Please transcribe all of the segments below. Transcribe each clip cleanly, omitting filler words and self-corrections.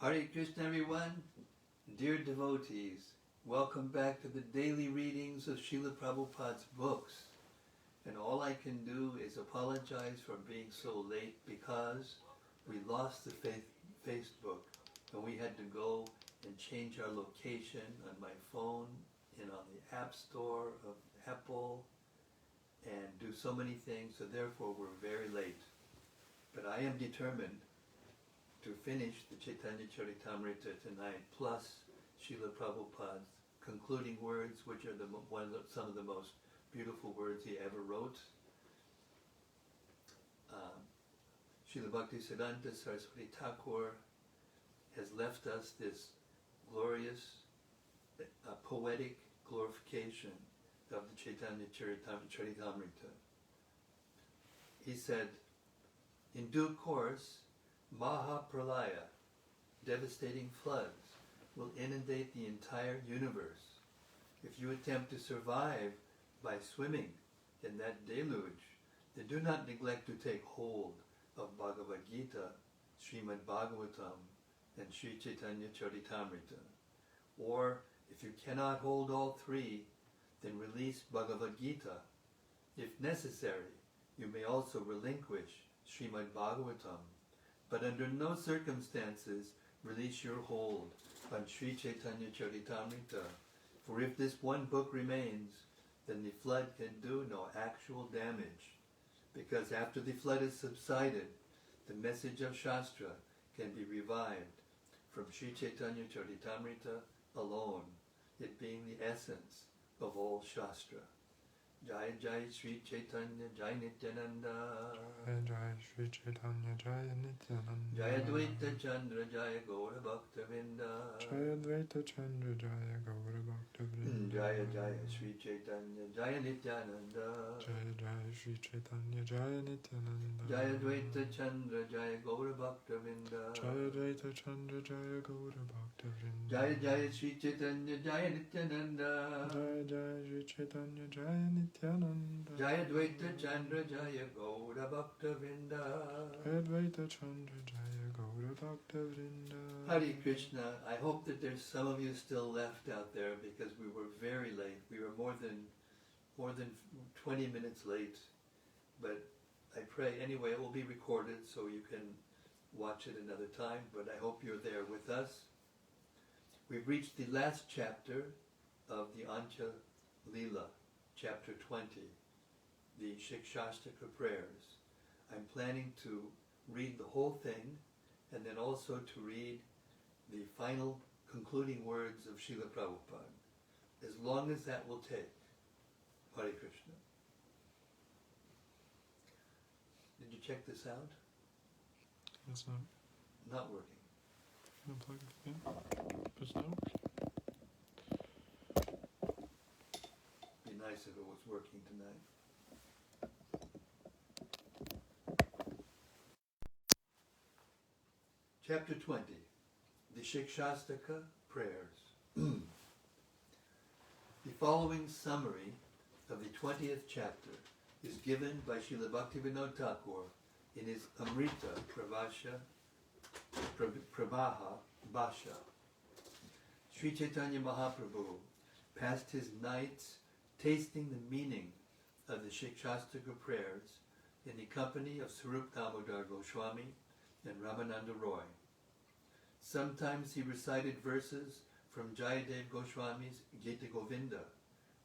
Hare Krishna everyone, dear devotees, welcome back to the daily readings of Srila Prabhupada's books. And all I can do is apologize for being so late because we lost the Facebook and we had to go and change our location on my phone and on the App Store of Apple and do so many things, so therefore we're very late. But I am determined to finish the Caitanya-caritämrta tonight, plus Srila Prabhupada's concluding words, which are some of the most beautiful words he ever wrote. Srila Bhaktisiddhanta Saraswati Thakur has left us this glorious, poetic glorification of the Caitanya-caritämrta. He said, in due course, Mahapralaya, devastating floods, will inundate the entire universe. If you attempt to survive by swimming in that deluge, then do not neglect to take hold of Bhagavad Gita, Srimad Bhagavatam, and Sri Caitanya-caritämrta. Or, if you cannot hold all three, then release Bhagavad Gita. If necessary, you may also relinquish Srimad Bhagavatam, but under no circumstances release your hold on Sri Caitanya-caritämrta, for if this one book remains, then the flood can do no actual damage, because after the flood has subsided, the message of Shastra can be revived from Sri Caitanya-caritämrta alone, it being the essence of all Shastra. Jai Jai Sri Chaitanya Jai Nityananda. Jai Jai Sri Chaitanya Jai Nityananda. Jai Advaita Chandra Jai Gaura Bhakta Vrinda. Jai Advaita Chandra Jai Gaura Bhakta Vrinda. Jai Jai Sri Chaitanya Jai Nityananda. Jai Jai Sri Chaitanya Jai Nityananda. Jai Advaita Chandra Jai Gaura Bhakta Vrinda. Jai Advaita Chandra Jai Gaura Bhakta Vrinda. Jai Jai Sri Chaitanya Jai Nityananda. Jai Jai Sri Chaitanya Jai Nityananda. Jai Advaita Chandra Jaya Gaura Bhakta Vrinda. Jai Advaita Chandra Jaya Gaura Bhakta Vrinda. Hare Krishna. I hope that there's some of you still left out there because we were very late. We were more than 20 minutes late. But I pray, anyway, it will be recorded so you can watch it another time. But I hope you're there with us. We've reached the last chapter of the Antya-līlā. Chapter 20, the Śikṣāṣṭaka Prayers. I'm planning to read the whole thing and then also to read the final concluding words of Srila Prabhupada, as long as that will take. Hare Krishna. Did you check the sound? It's not. Not working. Unplug it again. It's not working. Nice if it was working tonight. Chapter 20, the Śikṣāṣṭaka Prayers. The following summary of the 20th chapter is given by Srila Bhaktivinoda Thakur in his Amrita Pravaha Bhasha. Sri Chaitanya Mahaprabhu passed his nights tasting the meaning of the Śikṣāṣṭaka Prayers in the company of Swarup Damodar Goswami and Ramananda Roy. Sometimes he recited verses from Jayadev Goswami's Gita Govinda,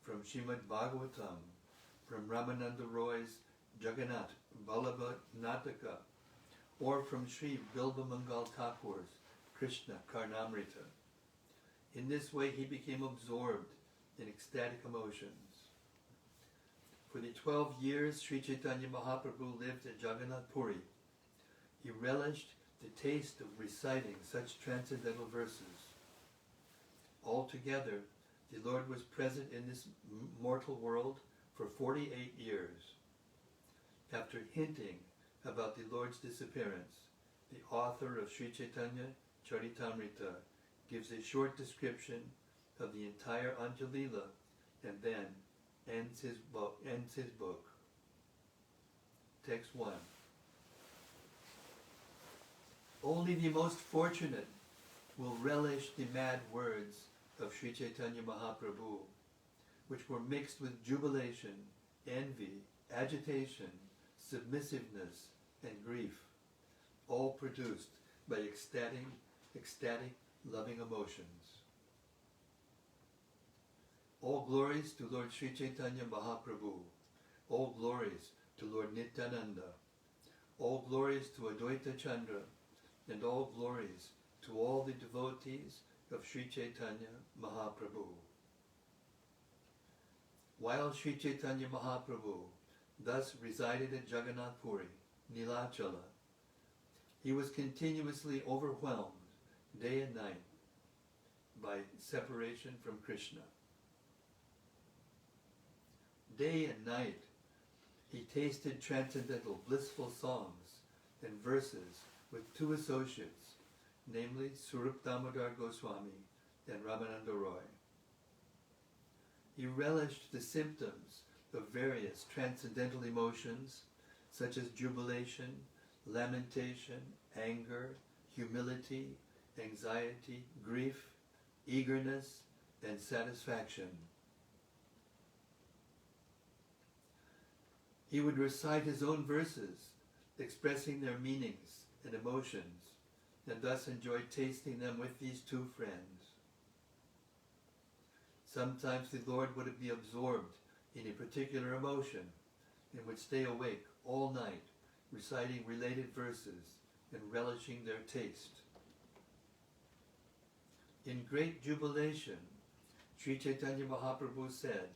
from Srimad Bhagavatam, from Ramananda Roy's Jagannath Vallabha Nataka, or from Sri Bilvamangal Thakur's Krishna Karnamrita. In this way he became absorbed in ecstatic emotions. For the 12 years Sri Chaitanya Mahaprabhu lived at Jagannath Puri, he relished the taste of reciting such transcendental verses. Altogether, the Lord was present in this mortal world for 48 years. After hinting about the Lord's disappearance, the author of Sri Caitanya-caritämrta gives a short description of the entire Antya-līlā and then ends his book. Text 1. Only the most fortunate will relish the mad words of Sri Chaitanya Mahaprabhu, which were mixed with jubilation, envy, agitation, submissiveness, and grief, all produced by ecstatic, loving emotions. All glories to Lord Sri Chaitanya Mahaprabhu. All glories to Lord Nityananda. All glories to Advaita Chandra, and all glories to all the devotees of Sri Chaitanya Mahaprabhu. While Sri Chaitanya Mahaprabhu thus resided at Jagannath Puri, Nilachala, he was continuously overwhelmed day and night by separation from Krishna. Day and night he tasted transcendental blissful songs and verses with two associates, namely Swarup Damodar Goswami and Ramananda Roy. He relished the symptoms of various transcendental emotions such as jubilation, lamentation, anger, humility, anxiety, grief, eagerness, and satisfaction. He would recite his own verses, expressing their meanings and emotions, and thus enjoyed tasting them with these two friends. Sometimes the Lord would be absorbed in a particular emotion and would stay awake all night, reciting related verses and relishing their taste. In great jubilation, Sri Chaitanya Mahaprabhu said,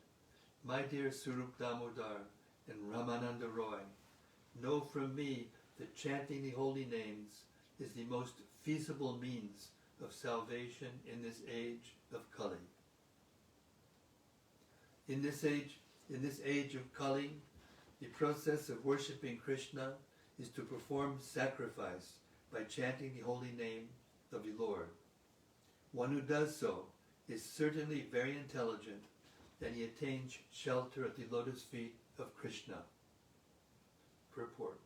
"My dear Swarup Damodar and Ramananda Roy, know from me that chanting the holy names is the most feasible means of salvation in this age of Kali. In this age of Kali, the process of worshipping Krishna is to perform sacrifice by chanting the holy name of the Lord. One who does so is certainly very intelligent, and he attains shelter at the lotus feet of Krishna." Purport.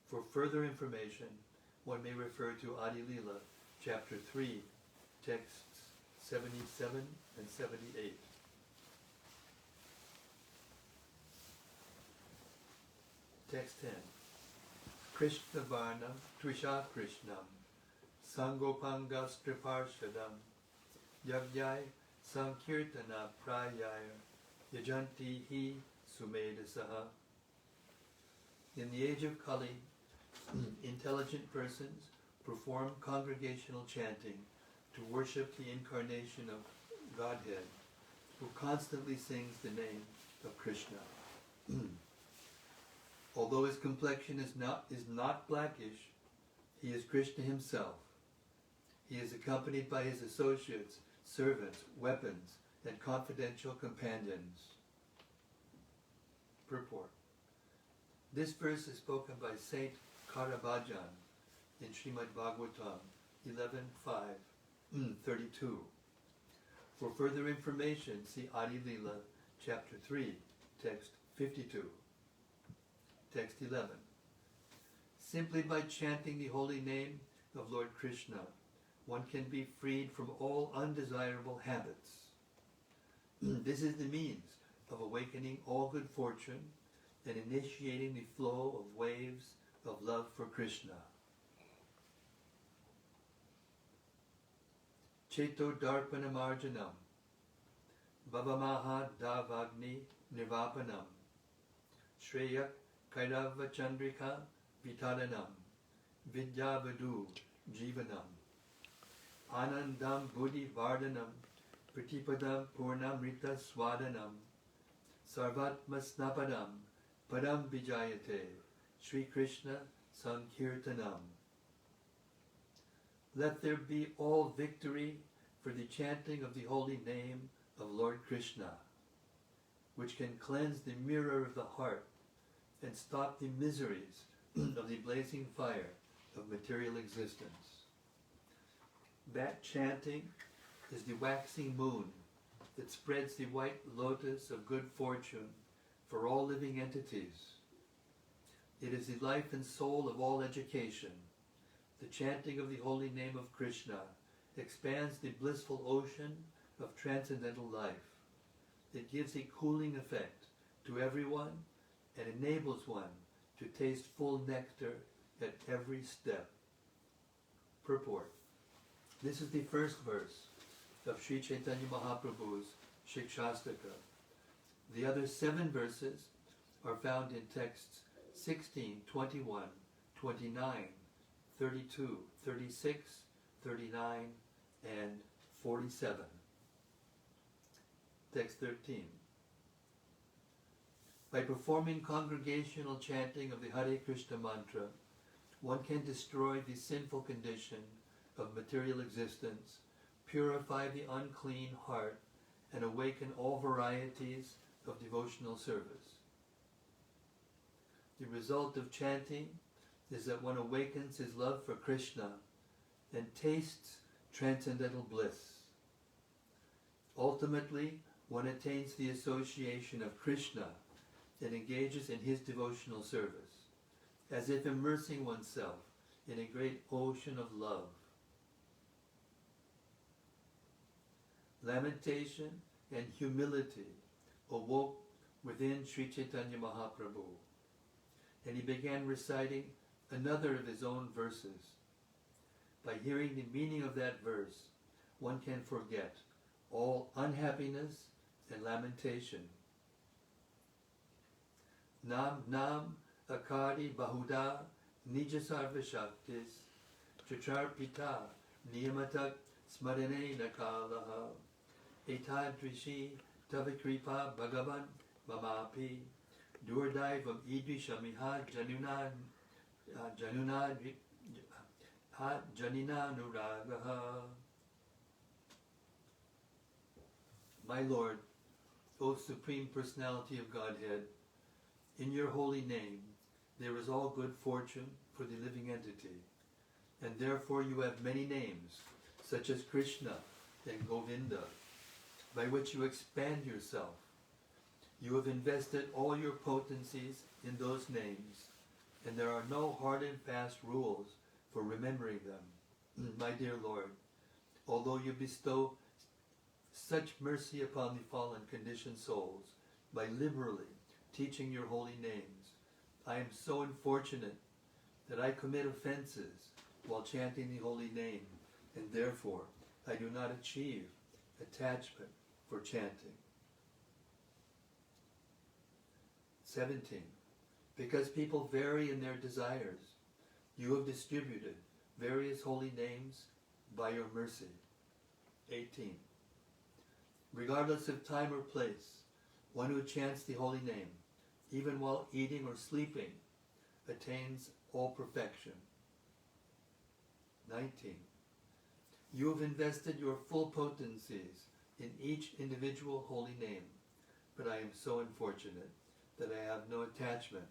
For further information, one may refer to Antya-līlā, chapter 3, texts 77 and 78. Text 10. Krishna Varnam Trisha Krishnam Sangopangastriparshadam Yagyai Sankirtana Prayers Yajanti Hi Sumedasaha. In the age of Kali, intelligent persons perform congregational chanting to worship the incarnation of Godhead, who constantly sings the name of Krishna. Although his complexion is not blackish, he is Krishna himself. He is accompanied by his associates, servants, weapons, and confidential companions. Purport. This verse is spoken by Saint Karabhajan in Srimad Bhagavatam 11.5.32. For further information, see Antya-līlā, chapter 3, text 52. Text 11. Simply by chanting the holy name of Lord Krishna, one can be freed from all undesirable habits. This is the means of awakening all good fortune and initiating the flow of waves of love for Krishna. Cheto Darpanam Arjanam Bhavamaha Davagni Nivapanam Shreyak Kairava Chandrika Vitaranam Vidyavadu Jivanam Anandam Buddhi Vardhanam Pratipadam Purnamrita Swadanam Sarvatma Snapadam Padam Vijayate Sri Krishna Sankirtanam. Let there be all victory for the chanting of the holy name of Lord Krishna, which can cleanse the mirror of the heart and stop the miseries of the blazing fire of material existence. That chanting is the waxing moon that spreads the white lotus of good fortune for all living entities. It is the life and soul of all education. The chanting of the holy name of Krishna expands the blissful ocean of transcendental life. It gives a cooling effect to everyone and enables one to taste full nectar at every step. Purport. This is the first verse of Sri Chaitanya Mahaprabhu's Śikṣāṣṭaka. The other 7 verses are found in texts 16, 21, 29, 32, 36, 39, and 47. Text 13. By performing congregational chanting of the Hare Krishna mantra, one can destroy the sinful condition of material existence, purify the unclean heart, and awaken all varieties of devotional service. The result of chanting is that one awakens his love for Krishna and tastes transcendental bliss. Ultimately, one attains the association of Krishna and engages in his devotional service, as if immersing oneself in a great ocean of love. Lamentation and humility awoke within Sri Chaitanya Mahaprabhu, and he began reciting another of his own verses. By hearing the meaning of that verse, one can forget all unhappiness and lamentation. Nam nam akari bahuda nija sarva shaktis chacharpita niyamatak smarane nakalaha etadrishi tavikripa bhagavan mamapi durdaivam idvishamiha janina nuragaha. My Lord, O Supreme Personality of Godhead, in your holy name there is all good fortune for the living entity, and therefore you have many names, such as Krishna and Govinda, by which you expand yourself. You have invested all your potencies in those names, and there are no hard and fast rules for remembering them. My dear Lord, although you bestow such mercy upon the fallen conditioned souls by liberally teaching your holy names, I am so unfortunate that I commit offenses while chanting the holy name, and therefore I do not achieve attachment for chanting. 17. Because people vary in their desires, you have distributed various holy names by your mercy. 18. Regardless of time or place, one who chants the holy name, even while eating or sleeping, attains all perfection. 19. You have invested your full potencies in each individual holy name, but I am so unfortunate that I have no attachment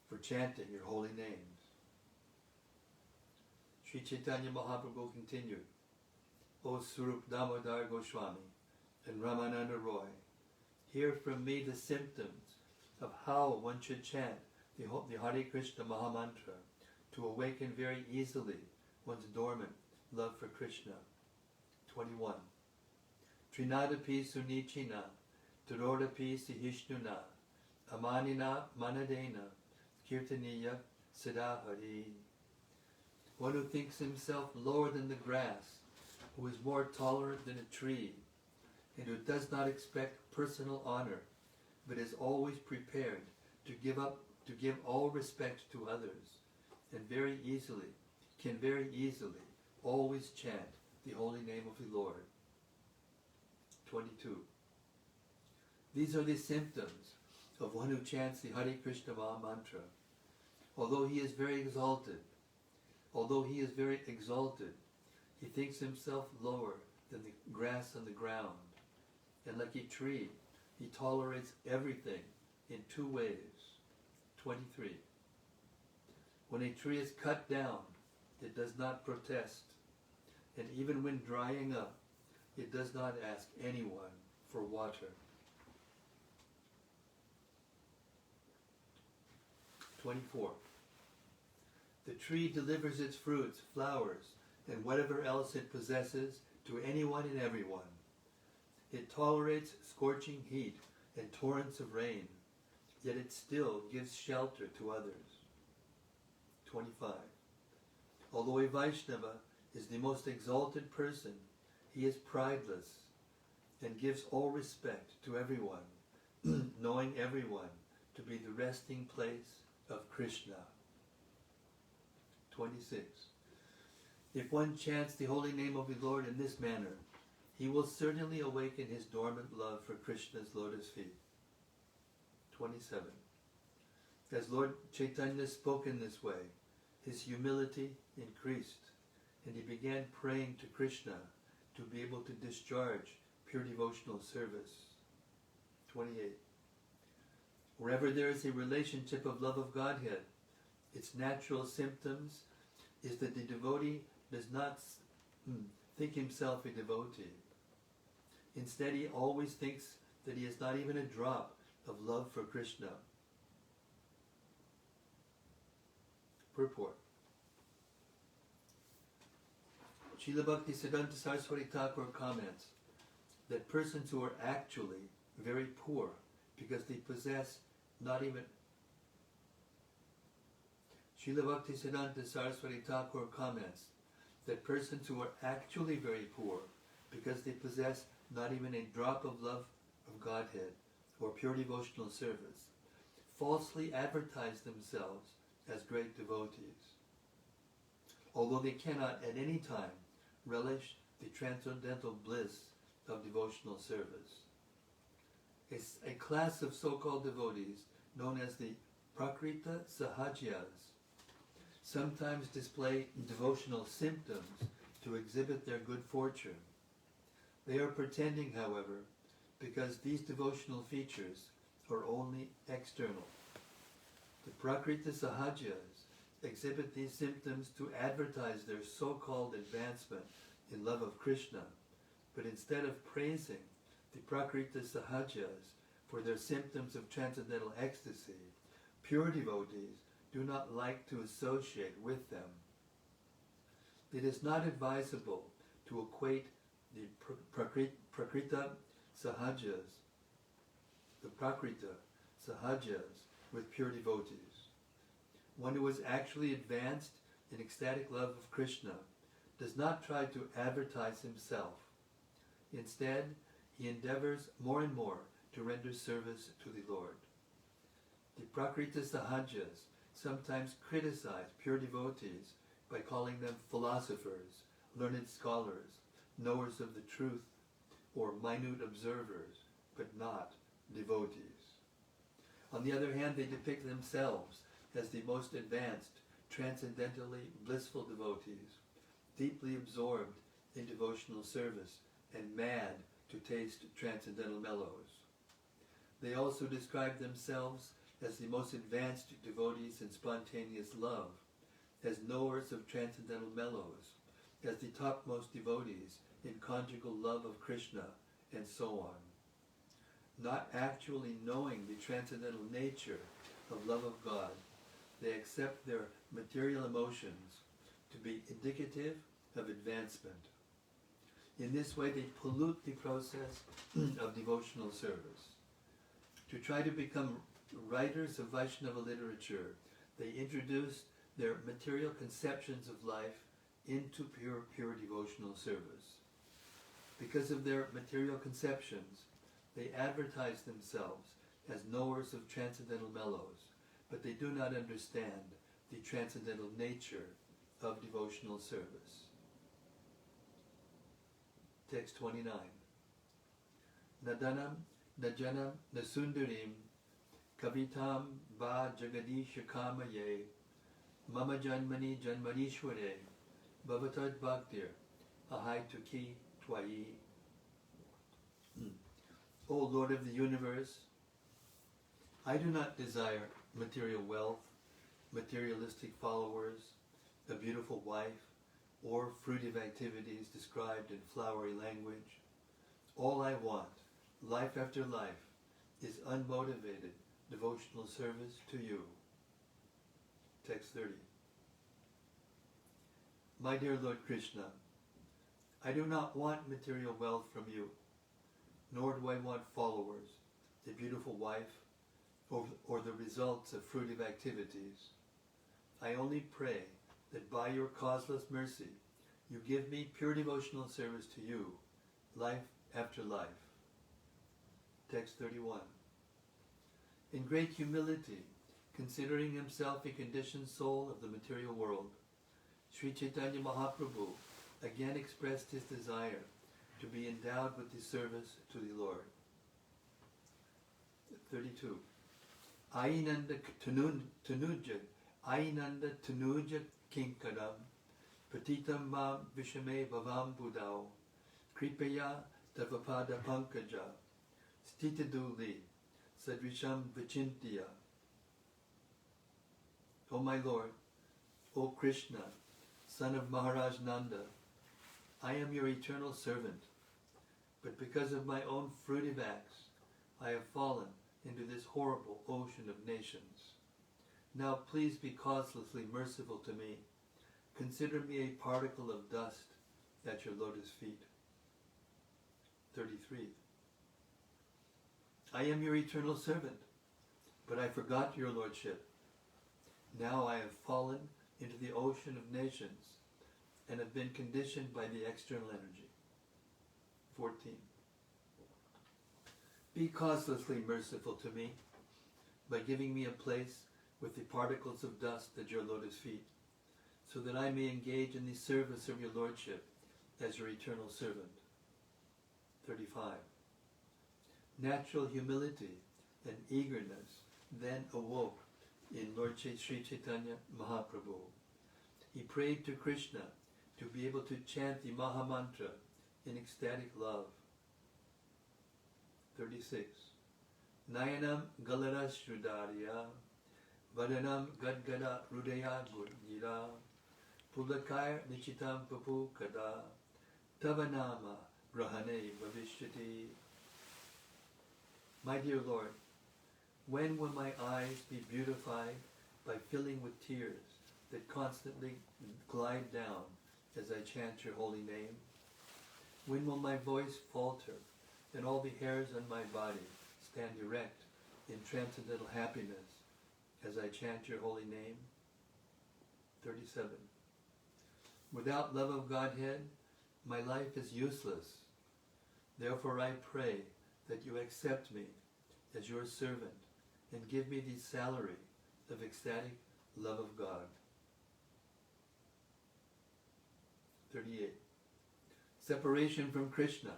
for chanting your holy names. Sri Chaitanya Mahaprabhu continued, O Swarup Damodar Goswami and Ramananda Roy, hear from me the symptoms of how one should chant the Hare Krishna Mahamantra to awaken very easily one's dormant love for Krishna. 21. Trinadapi sunichina, tarodapi sihishnuna, amanina manadena, kirtaniya siddhahari. One who thinks himself lower than the grass, who is more tolerant than a tree, and who does not expect personal honor, but is always prepared to give all respect to others, and can very easily always chant the holy name of the Lord. 22. These are the symptoms of one who chants the Hare Krishna Maha Mantra. Although he is very exalted, he thinks himself lower than the grass on the ground, and like a tree, he tolerates everything in 2 ways. 23. When a tree is cut down, it does not protest, and even when drying up, it does not ask anyone for water. 24. The tree delivers its fruits, flowers, and whatever else it possesses to anyone and everyone. It tolerates scorching heat and torrents of rain, yet it still gives shelter to others. 25. Although a Vaishnava is the most exalted person, he is prideless and gives all respect to everyone, knowing everyone to be the resting place of Krishna. 26. If one chants the holy name of the Lord in this manner, he will certainly awaken his dormant love for Krishna's lotus feet. 27. As Lord Chaitanya spoke in this way, his humility increased, and he began praying to Krishna to be able to discharge pure devotional service. 28. Wherever there is a relationship of love of Godhead, its natural symptoms is that the devotee does not think himself a devotee. Instead, he always thinks that he has not even a drop of love for Krishna. Purport. Srila Bhaktisiddhanta Saraswati Thakur comments that persons who are actually very poor because they possess not even... Srila Bhaktisiddhanta Saraswati Thakur comments that persons who are actually very poor because they possess not even a drop of love of Godhead or pure devotional service falsely advertise themselves as great devotees, although they cannot at any time relish the transcendental bliss of devotional service. A class of so-called devotees known as the Prakrita Sahajyas sometimes display devotional symptoms to exhibit their good fortune. They are pretending, however, because these devotional features are only external. The Prakrita Sahajyas exhibit these symptoms to advertise their so-called advancement in love of Krishna, but instead of praising the Prakrita Sahajyas for their symptoms of transcendental ecstasy, pure devotees do not like to associate with them. It is not advisable to equate the Prakrita Sahajyas, with pure devotees. One who is actually advanced in ecstatic love of Krishna does not try to advertise himself. Instead, he endeavors more and more to render service to the Lord. The Prakrita Sahajyas sometimes criticize pure devotees by calling them philosophers, learned scholars, knowers of the truth, or minute observers, but not devotees. On the other hand, they depict themselves as the most advanced, transcendentally blissful devotees, deeply absorbed in devotional service and mad to taste transcendental mellows. They also describe themselves as the most advanced devotees in spontaneous love, as knowers of transcendental mellows, as the topmost devotees in conjugal love of Krishna, and so on. Not actually knowing the transcendental nature of love of God, they accept their material emotions to be indicative of advancement. In this way, they pollute the process of devotional service. To try to become writers of Vaishnava literature, they introduce their material conceptions of life into pure devotional service. Because of their material conceptions, they advertise themselves as knowers of transcendental mellows, but they do not understand the transcendental nature of devotional service. Text 29. Nadanam najanam nasundarim kavitam va jagadisha kamaye mama janmani janmanishware bhavatad bhaktir ahai tuki twayi. O Lord of the universe, I do not desire material wealth, materialistic followers, a beautiful wife, or fruitive activities described in flowery language. All I want, life after life, is unmotivated devotional service to you. Text 30. My dear Lord Krishna, I do not want material wealth from you, nor do I want followers, a beautiful wife, or the results of fruitive activities. I only pray that by your causeless mercy, you give me pure devotional service to you, life after life. Text 31. In great humility, considering himself a conditioned soul of the material world, Sri Chaitanya Mahaprabhu again expressed his desire to be endowed with the service to the Lord. 32. Ainanda tanuja kinkaram patitam mam vishame bhavam budao kripaya tavapada pankaja stitaduli sadrisham vichintiya. O my Lord, O Krishna, son of Maharaj Nanda, I am your eternal servant, but because of my own fruitive acts, I have fallen into this horrible ocean of nations. Now please be causelessly merciful to me. Consider me a particle of dust at your lotus feet. 33. I am your eternal servant, but I forgot your lordship. Now I have fallen into the ocean of nations and have been conditioned by the external energy. 14. Be causelessly merciful to me by giving me a place with the particles of dust at your lotus feet, so that I may engage in the service of your lordship as your eternal servant. 35. Natural humility and eagerness then awoke in Lord Sri Chaitanya Mahaprabhu. He prayed to Krishna to be able to chant the Mahamantra in ecstatic love. 36. Nayanam galara shrudariya vadanam gadgada rudaya gurgira pulakaya nichitam papu kada tavanama rahane bhavishyati. My dear Lord, when will my eyes be beautified by filling with tears that constantly glide down as I chant your holy name? When will my voice falter and all the hairs on my body stand erect in transcendental happiness as I chant your holy name? 37. Without love of Godhead, my life is useless. Therefore I pray that you accept me as your servant and give me the salary of ecstatic love of God. 38. Separation from Krishna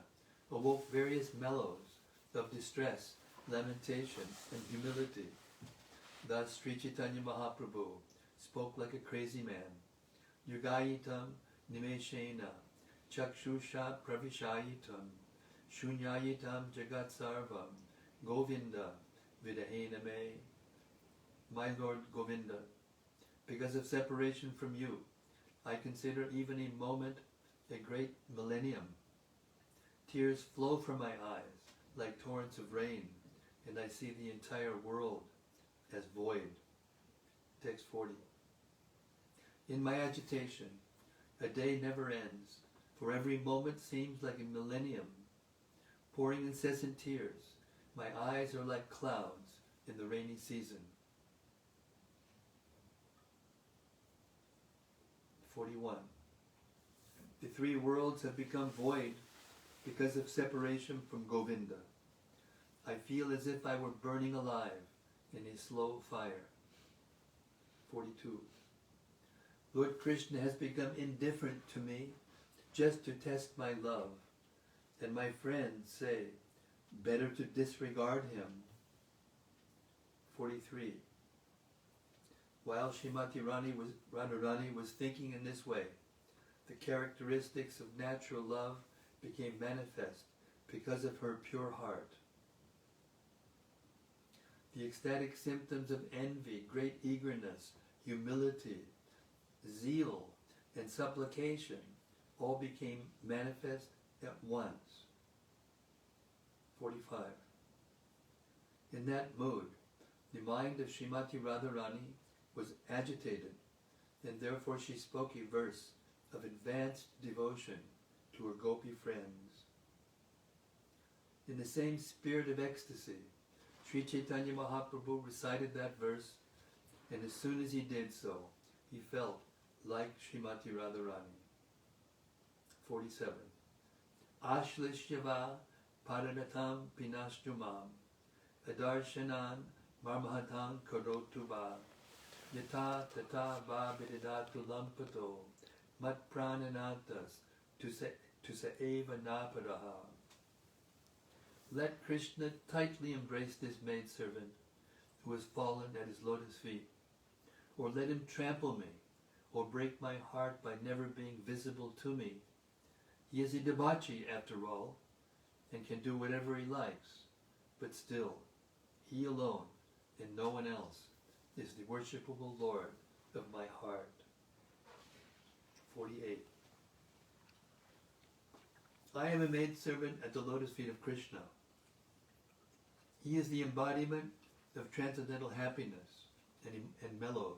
awoke various mellows of distress, lamentation, and humility. Thus Sri Chaitanya Mahaprabhu spoke like a crazy man. Yugayitam nimeshena chakshusha pravishayitam shunyayitam jagat sarvam Govinda vidahena me. My Lord Govinda, because of separation from you, I consider even a moment a great millennium. Tears flow from my eyes like torrents of rain, and I see the entire world as void. Text 40. In my agitation, a day never ends, for every moment seems like a millennium. Pouring incessant tears, my eyes are like clouds in the rainy season. 41. The three worlds have become void because of separation from Govinda. I feel as if I were burning alive in a slow fire. 42. Lord Krishna has become indifferent to me just to test my love, and my friends say, better to disregard him. 43. While Srimati Radharani was thinking in this way, the characteristics of natural love became manifest because of her pure heart. The ecstatic symptoms of envy, great eagerness, humility, zeal, and supplication all became manifest at once. 45. In that mood, the mind of Srimati Radharani was agitated, and therefore she spoke a verse of advanced devotion to to her gopi friends. In the same spirit of ecstasy, Sri Chaitanya Mahaprabhu recited that verse, and as soon as he did so, he felt like Srimati Radharani. 47. Ashlishyava paranatam pinashtumam adarshanan marmahatam karotu va yata tata va vididatu lampato mat prananatas tusa eva napadaha. Let Krishna tightly embrace this maidservant who has fallen at his lotus feet, or let him trample me, or break my heart by never being visible to me. He is a debauchee after all, and can do whatever he likes, but still, he alone, and no one else, is the worshipable Lord of my heart. 48. I am a maidservant at the lotus feet of Krishna. He is the embodiment of transcendental happiness and mellows.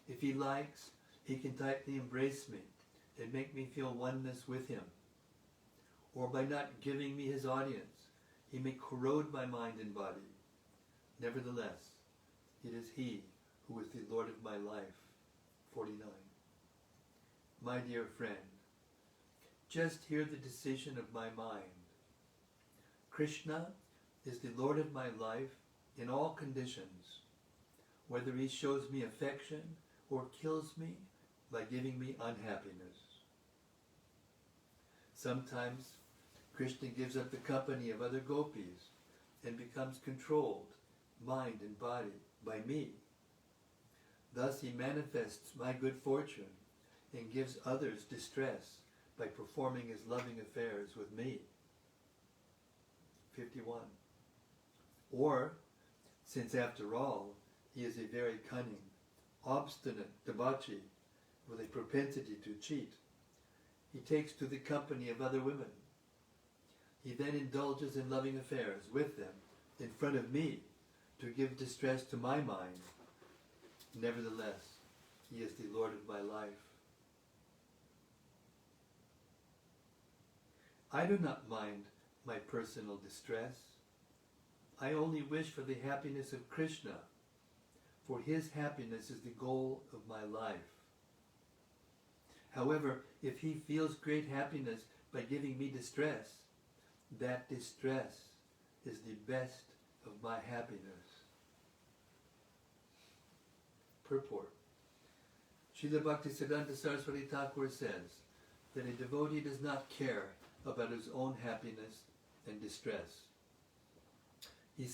If he likes, he can tightly embrace me and make me feel oneness with him. Or by not giving me his audience, he may corrode my mind and body. Nevertheless, it is he who is the Lord of my life. 49. My dear friend, just hear the decision of my mind. Krishna is the Lord of my life in all conditions, whether he shows me affection or kills me by giving me unhappiness. Sometimes Krishna gives up the company of other gopis and becomes controlled, mind and body, by me. Thus he manifests my good fortune and gives others distress by performing his loving affairs with me. 51. Or, since after all, he is a very cunning, obstinate debauchee with a propensity to cheat, he takes to the company of other women. He then indulges in loving affairs with them in front of me to give distress to my mind. Nevertheless, he is the Lord of my life. I do not mind my personal distress. I only wish for the happiness of Krishna, for his happiness is the goal of my life. However, if he feels great happiness by giving me distress, that distress is the best of my happiness. Purport. Srila Bhaktisiddhanta Saraswati Thakur says that a devotee does not care about his own happiness and distress. He is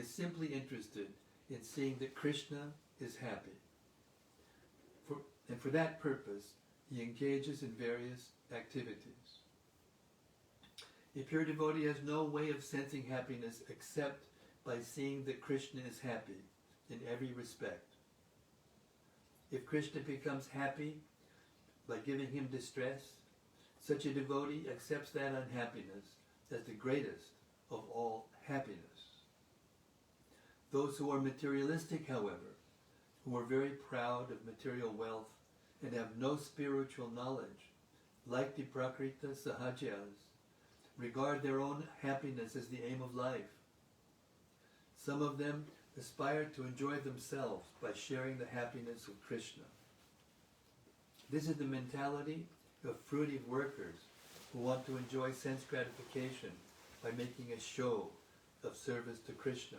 simply interested in seeing that Krishna is happy. And for that purpose, he engages in various activities. A pure devotee has no way of sensing happiness except by seeing that Krishna is happy in every respect. If Krishna becomes happy by giving him distress, such a devotee accepts that unhappiness as the greatest of all happiness. Those who are materialistic, however, who are very proud of material wealth and have no spiritual knowledge, like the Prakrita Sahajas, regard their own happiness as the aim of life. Some of them aspire to enjoy themselves by sharing the happiness of Krishna. This is the mentality of fruitive workers who want to enjoy sense gratification by making a show of service to Krishna.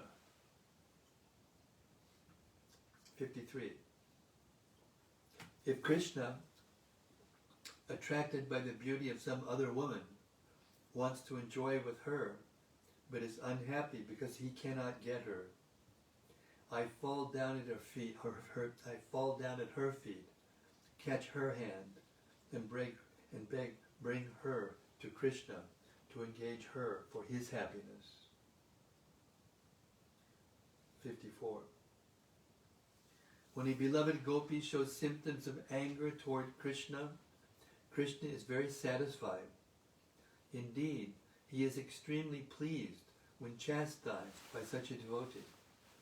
53. If Krishna, attracted by the beauty of some other woman, wants to enjoy with her, but is unhappy because he cannot get her, I fall down at her feet, I fall down at her feet, catch her hand, and bring her to Krishna to engage her for his happiness. 54. When a beloved gopi shows symptoms of anger toward Krishna, Krishna is very satisfied. Indeed, he is extremely pleased when chastised by such a devotee,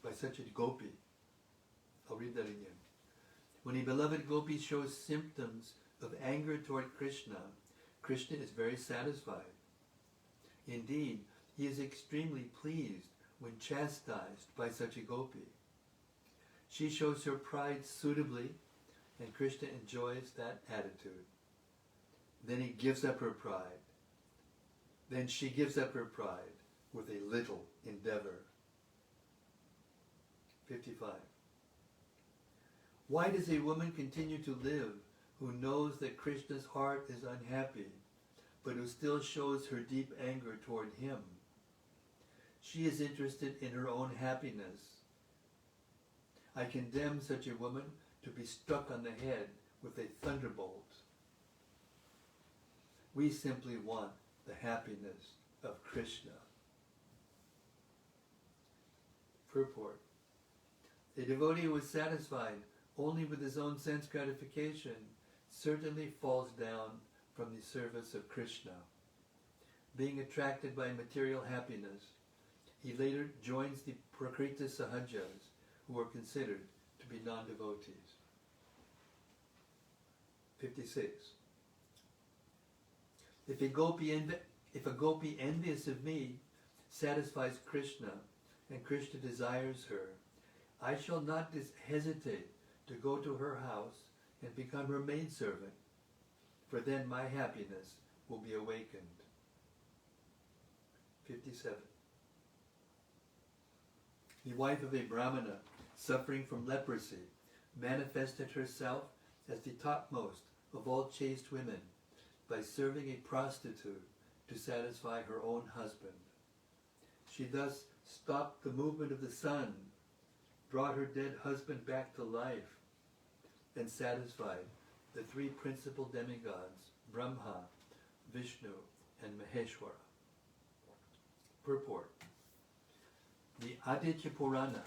by such a gopi. I'll read that again. When a beloved gopi shows symptoms of anger toward Krishna, Krishna is very satisfied. Indeed, he is extremely pleased when chastised by such a gopi. She shows her pride suitably, and Krishna enjoys that attitude. Then he gives up her pride. Then she gives up her pride with a little endeavor. 55. Why does a woman continue to live who knows that Krishna's heart is unhappy, but who still shows her deep anger toward him? She is interested in her own happiness. I condemn such a woman to be struck on the head with a thunderbolt. We simply want the happiness of Krishna. Purport. A devotee who is satisfied only with his own sense gratification certainly falls down from the service of Krishna. Being attracted by material happiness, he later joins the Prakriti Sahajas, who are considered to be non-devotees. 56. If a gopi envious of me satisfies Krishna, and Krishna desires her, I shall not hesitate to go to her house and become her maidservant, for then my happiness will be awakened. 57. The wife of a Brahmana suffering from leprosy manifested herself as the topmost of all chaste women by serving a prostitute to satisfy her own husband. She thus stopped the movement of the sun, brought her dead husband back to life, and satisfied the three principal demigods, Brahma, Vishnu, and Maheshwara. Purport. The Aditya Purana,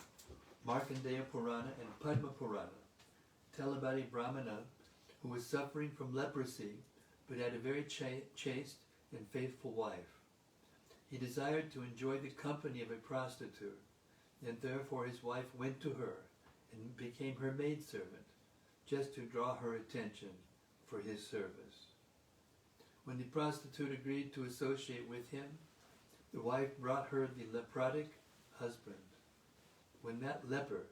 Markandeya Purana, and Padma Purana tell about a Brahmana who was suffering from leprosy but had a very chaste and faithful wife. He desired to enjoy the company of a prostitute, and therefore his wife went to her and became her maidservant, just to draw her attention for his service. When the prostitute agreed to associate with him, the wife brought her the leprotic husband. When that leper,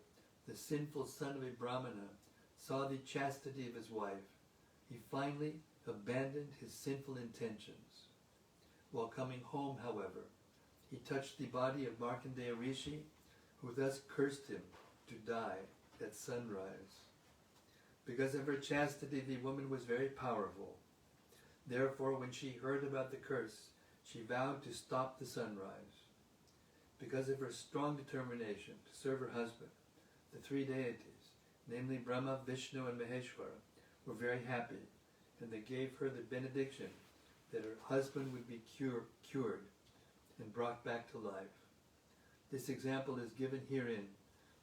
the sinful son of a Brahmana, saw the chastity of his wife, he finally abandoned his sinful intentions. While coming home, however, he touched the body of Markandeya Rishi, who thus cursed him to die at sunrise. Because of her chastity, the woman was very powerful. Therefore, when she heard about the curse, she vowed to stop the sunrise. Because of her strong determination to serve her husband, the three deities, namely Brahma, Vishnu, and Maheshwara, were very happy, and they gave her the benediction that her husband would be cured and brought back to life. This example is given herein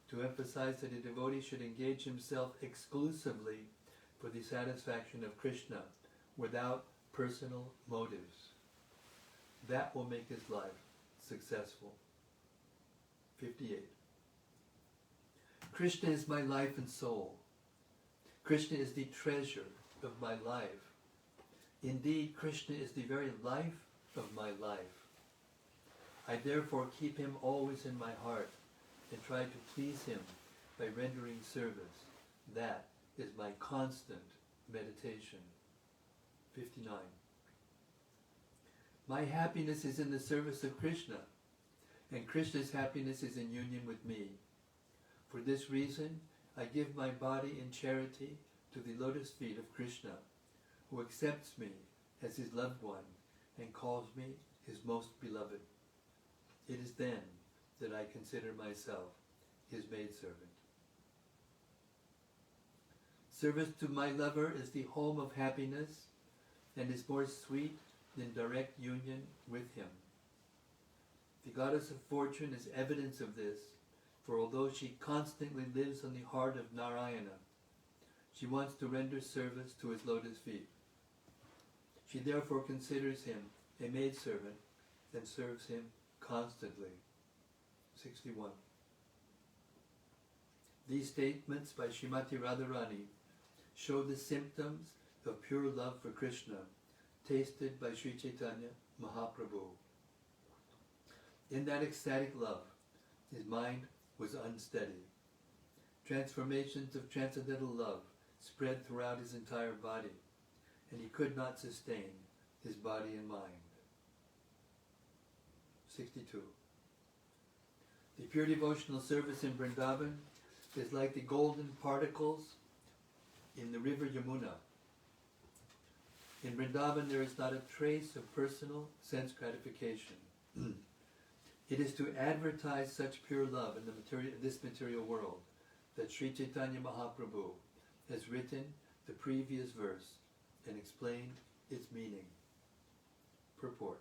to emphasize that a devotee should engage himself exclusively for the satisfaction of Krishna without personal motives. That will make his life successful. 58. Krishna is my life and soul. Krishna is the treasure of my life. Indeed, Krishna is the very life of my life. I therefore keep him always in my heart and try to please him by rendering service. That is my constant meditation. 59. My happiness is in the service of Krishna, and Krishna's happiness is in union with me. For this reason, I give my body in charity to the lotus feet of Krishna, who accepts me as his loved one and calls me his most beloved. It is then that I consider myself his maidservant. Service to my lover is the home of happiness and is more sweet than direct union with him. The goddess of fortune is evidence of this, for although she constantly lives on the heart of Narayana, she wants to render service to his lotus feet. She therefore considers him a maidservant and serves him constantly. 61. These statements by Srimati Radharani show the symptoms of pure love for Krishna, tasted by Sri Caitanya Mahaprabhu. In that ecstatic love, his mind was unsteady. Transformations of transcendental love spread throughout his entire body, and he could not sustain his body and mind. 62. The pure devotional service in Vrindavan is like the golden particles in the river Yamuna. In Vrindavan there is not a trace of personal sense gratification. It is to advertise such pure love in this material world that Sri Caitanya Mahaprabhu has written the previous verse and explained its meaning. Purport.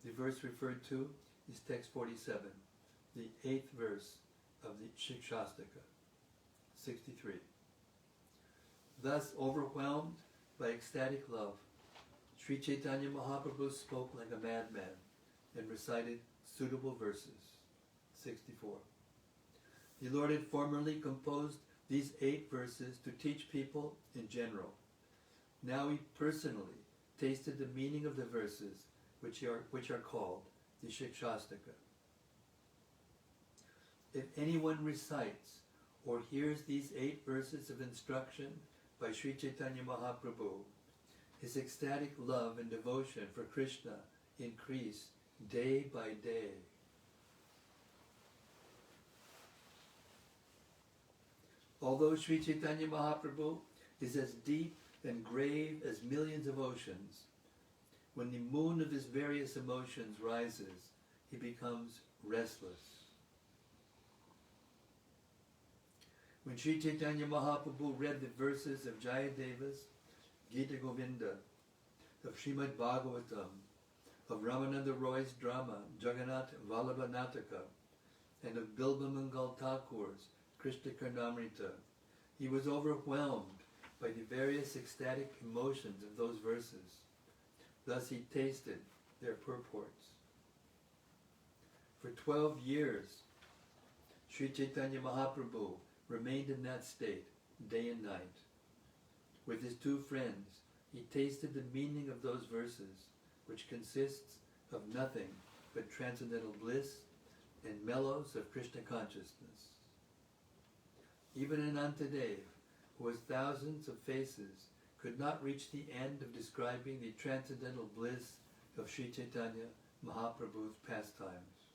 The verse referred to is text 47, the 8th verse of the Śikṣāṣṭaka, 63. Thus, overwhelmed by ecstatic love, Sri Caitanya Mahaprabhu spoke like a madman and recited suitable verses. 64. The Lord had formerly composed these 8 verses to teach people in general. Now he personally tasted the meaning of the verses which are called the Śikṣāṣṭaka. If anyone recites or hears these 8 verses of instruction by Sri Caitanya Mahaprabhu, his ecstatic love and devotion for Krishna increase day by day. Although Sri Caitanya Mahaprabhu is as deep and grave as millions of oceans, when the moon of his various emotions rises, he becomes restless. When Sri Caitanya Mahaprabhu read the verses of Jayadeva's Gita Govinda, of Srimad Bhagavatam, of Ramananda Roy's drama Jagannath Vallabha Nataka, and of Bilba Mangal Thakur's Krishna Karnamrita, he was overwhelmed by the various ecstatic emotions of those verses. Thus he tasted their purports. For 12 years, Sri Caitanya Mahaprabhu remained in that state, day and night. With his 2 friends, he tasted the meaning of those verses, which consists of nothing but transcendental bliss and mellows of Krishna consciousness. Even Anantadev, who has thousands of faces, could not reach the end of describing the transcendental bliss of Sri Caitanya Mahaprabhu's pastimes.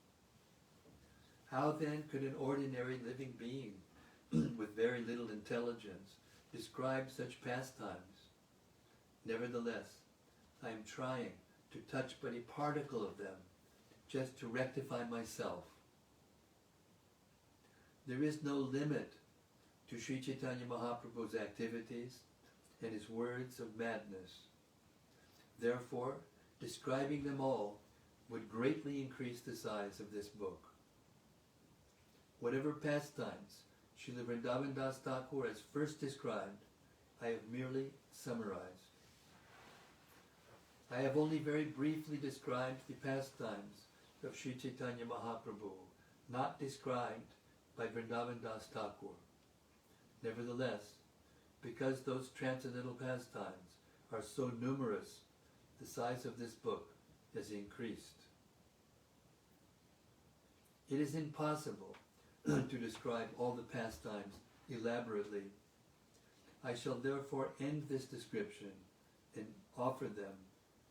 How then could an ordinary living being with very little intelligence describe such pastimes? Nevertheless, I am trying to touch but a particle of them, just to rectify myself. There is no limit to Sri Caitanya Mahaprabhu's activities and his words of madness. Therefore, describing them all would greatly increase the size of this book. Whatever pastimes Srila Vrindavan Das Thakur has first described, I have merely summarized. I have only very briefly described the pastimes of Sri Caitanya Mahaprabhu, not described by Vrindavan Das Thakur. Nevertheless, because those transcendental pastimes are so numerous, the size of this book has increased. It is impossible to describe all the pastimes elaborately. I shall therefore end this description and offer them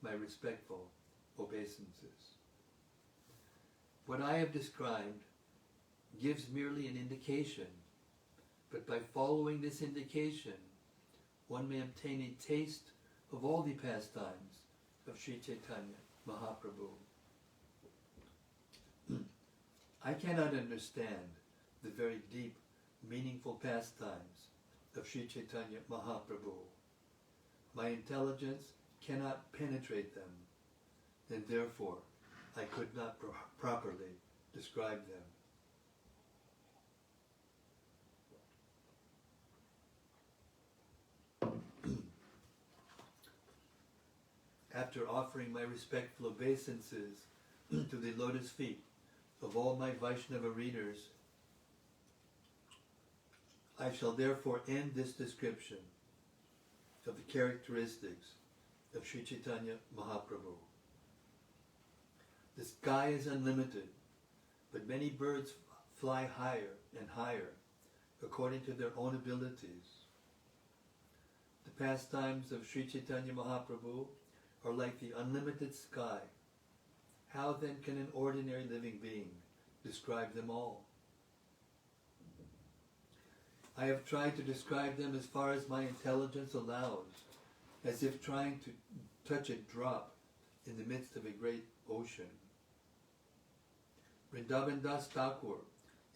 my respectful obeisances. What I have described gives merely an indication, but by following this indication, one may obtain a taste of all the pastimes of Sri Caitanya Mahaprabhu. I cannot understand the very deep, meaningful pastimes of Sri Caitanya Mahaprabhu. My intelligence cannot penetrate them, and therefore I could not properly describe them. After offering my respectful obeisances to the lotus feet of all my Vaishnava readers, I shall therefore end this description of the characteristics of Sri Chaitanya Mahaprabhu. The sky is unlimited, but many birds fly higher and higher according to their own abilities. The pastimes of Sri Chaitanya Mahaprabhu are like the unlimited sky. How then can an ordinary living being describe them all? I have tried to describe them as far as my intelligence allows, as if trying to touch a drop in the midst of a great ocean. Vrindavan Das Thakur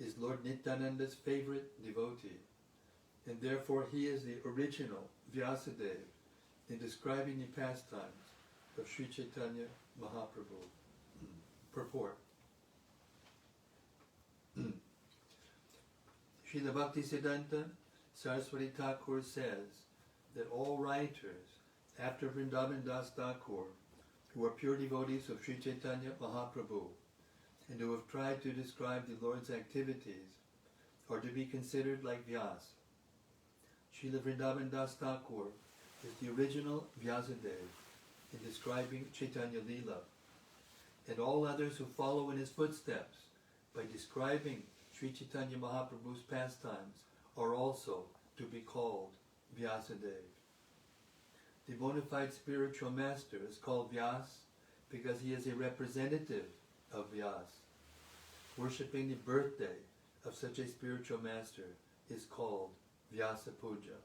is Lord Nityananda's favorite devotee, and therefore he is the original Vyasadeva in describing the pastimes of Sri Chaitanya Mahaprabhu. Purport. Srila Bhaktisiddhanta Saraswati Thakur says that all writers after Vrindavan Das Thakur who are pure devotees of Sri Chaitanya Mahaprabhu and who have tried to describe the Lord's activities are to be considered like Vyasa. Srila Vrindavan Das Thakur is the original Vyasadeva in describing Caitanya-līlā, and all others who follow in his footsteps by describing Sri Chaitanya Mahaprabhu's pastimes are also to be called Vyasadeva. The bona fide spiritual master is called Vyasa because he is a representative of Vyasa. Worshipping the birthday of such a spiritual master is called Vyasa Puja.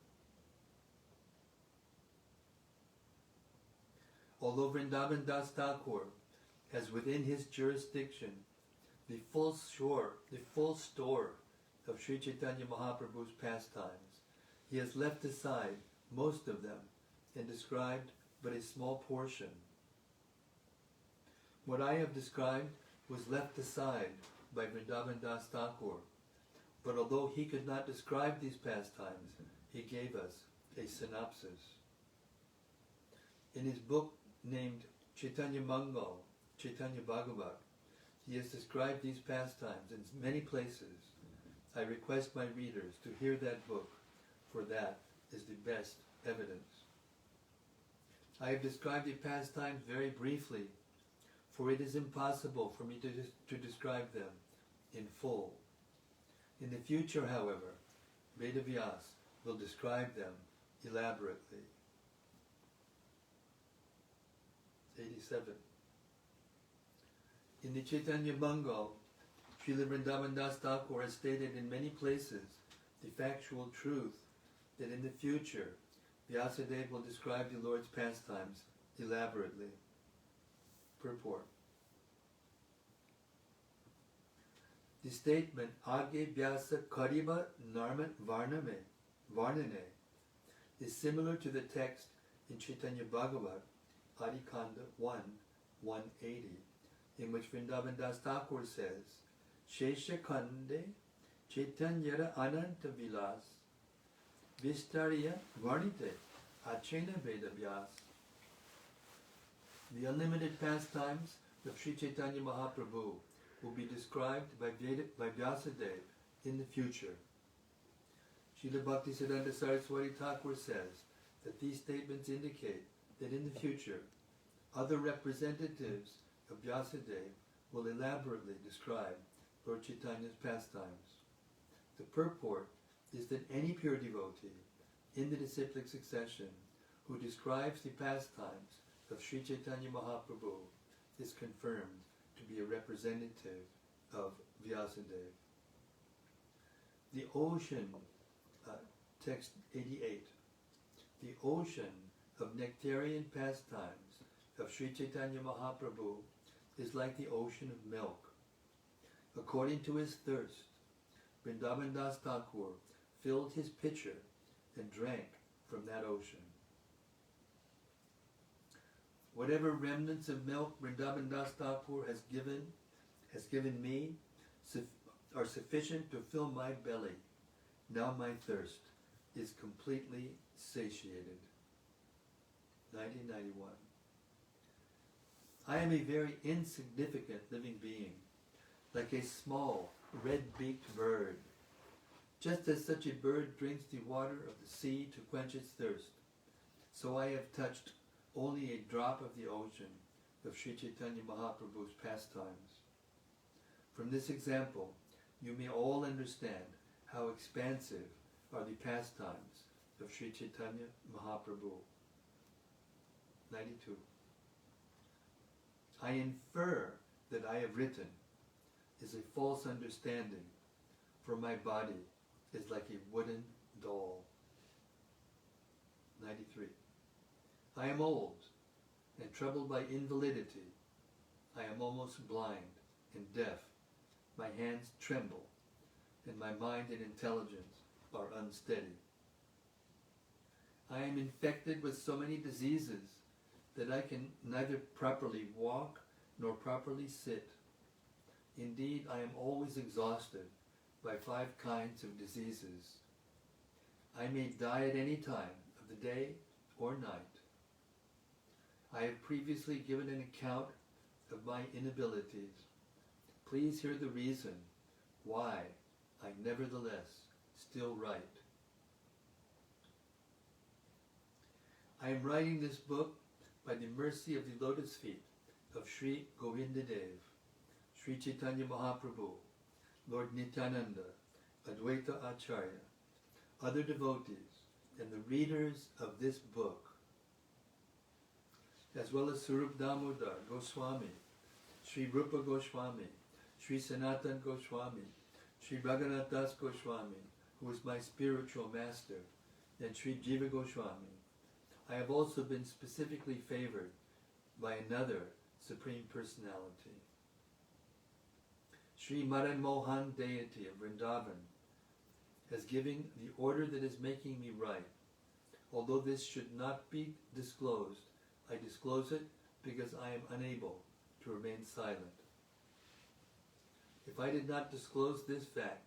Although Vrindavan Das Thakur has within his jurisdiction the full store of Sri Chaitanya Mahaprabhu's pastimes, he has left aside most of them and described but a small portion. What I have described was left aside by Vrindavan Das Thakur, but although he could not describe these pastimes, he gave us a synopsis. In his book named Chaitanya Mangal, Chaitanya Bhagavat, he has described these pastimes in many places. I request my readers to hear that book, for that is the best evidence. I have described the pastimes very briefly, for it is impossible for me to describe them in full. In the future, however, Vedavyas will describe them elaborately. 87. In the Chaitanya Mangal, Srila Vrindavan Das Thakur has stated in many places the factual truth that in the future Vyasadeva will describe the Lord's pastimes elaborately. Purport. The statement Age Vyasa Kariba Narmat Varnane is similar to the text in Chaitanya Bhagavat, Adikanda 1, 180, in which Vrindavan Das Thakur says, Shesha Kande Chaitanyara Ananta Vilas Vistarya Varnite Achena Veda Vyas. The unlimited pastimes of Sri Chaitanya Mahaprabhu will be described by Vyasadeva in the future. Srila Bhaktisiddhanta Saraswati Thakur says that these statements indicate that in the future, other representatives of Vyasadeva will elaborately describe Lord Chaitanya's pastimes. The purport is that any pure devotee in the disciplic succession who describes the pastimes of Sri Chaitanya Mahaprabhu is confirmed to be a representative of Vyasadeva. The ocean, text 88, the ocean of nectarian pastimes of Sri Chaitanya Mahaprabhu is like the ocean of milk. According to his thirst, Vrindavan Das Thakur filled his pitcher and drank from that ocean. Whatever remnants of milk Vrindavan Das Thakur has given me are sufficient to fill my belly. Now my thirst is completely satiated. 1991. I am a very insignificant living being, like a small red-beaked bird. Just as such a bird drinks the water of the sea to quench its thirst, so I have touched only a drop of the ocean of Sri Chaitanya Mahaprabhu's pastimes. From this example, you may all understand how expansive are the pastimes of Sri Chaitanya Mahaprabhu. 92. I infer that I have written is a false understanding, for my body is like a wooden doll. 93. I am old and troubled by invalidity. I am almost blind and deaf. My hands tremble, and my mind and intelligence are unsteady. I am infected with so many diseases that I can neither properly walk nor properly sit. Indeed, I am always exhausted by 5 kinds of diseases. I may die at any time of the day or night. I have previously given an account of my inabilities. Please hear the reason why I nevertheless still write. I am writing this book by the mercy of the lotus feet of Sri Govindadev, Sri Chaitanya Mahaprabhu, Lord Nityananda, Advaita Acharya, other devotees, and the readers of this book, as well as Sarup Damodar Goswami, Sri Rupa Goswami, Sri Sanatan Goswami, Sri Raghunath Das Goswami, who is my spiritual master, and Sri Jiva Goswami. I have also been specifically favored by another Supreme Personality. Sri Madan Mohan deity of Vrindavan has given the order that is making me write. Although this should not be disclosed, I disclose it because I am unable to remain silent. If I did not disclose this fact,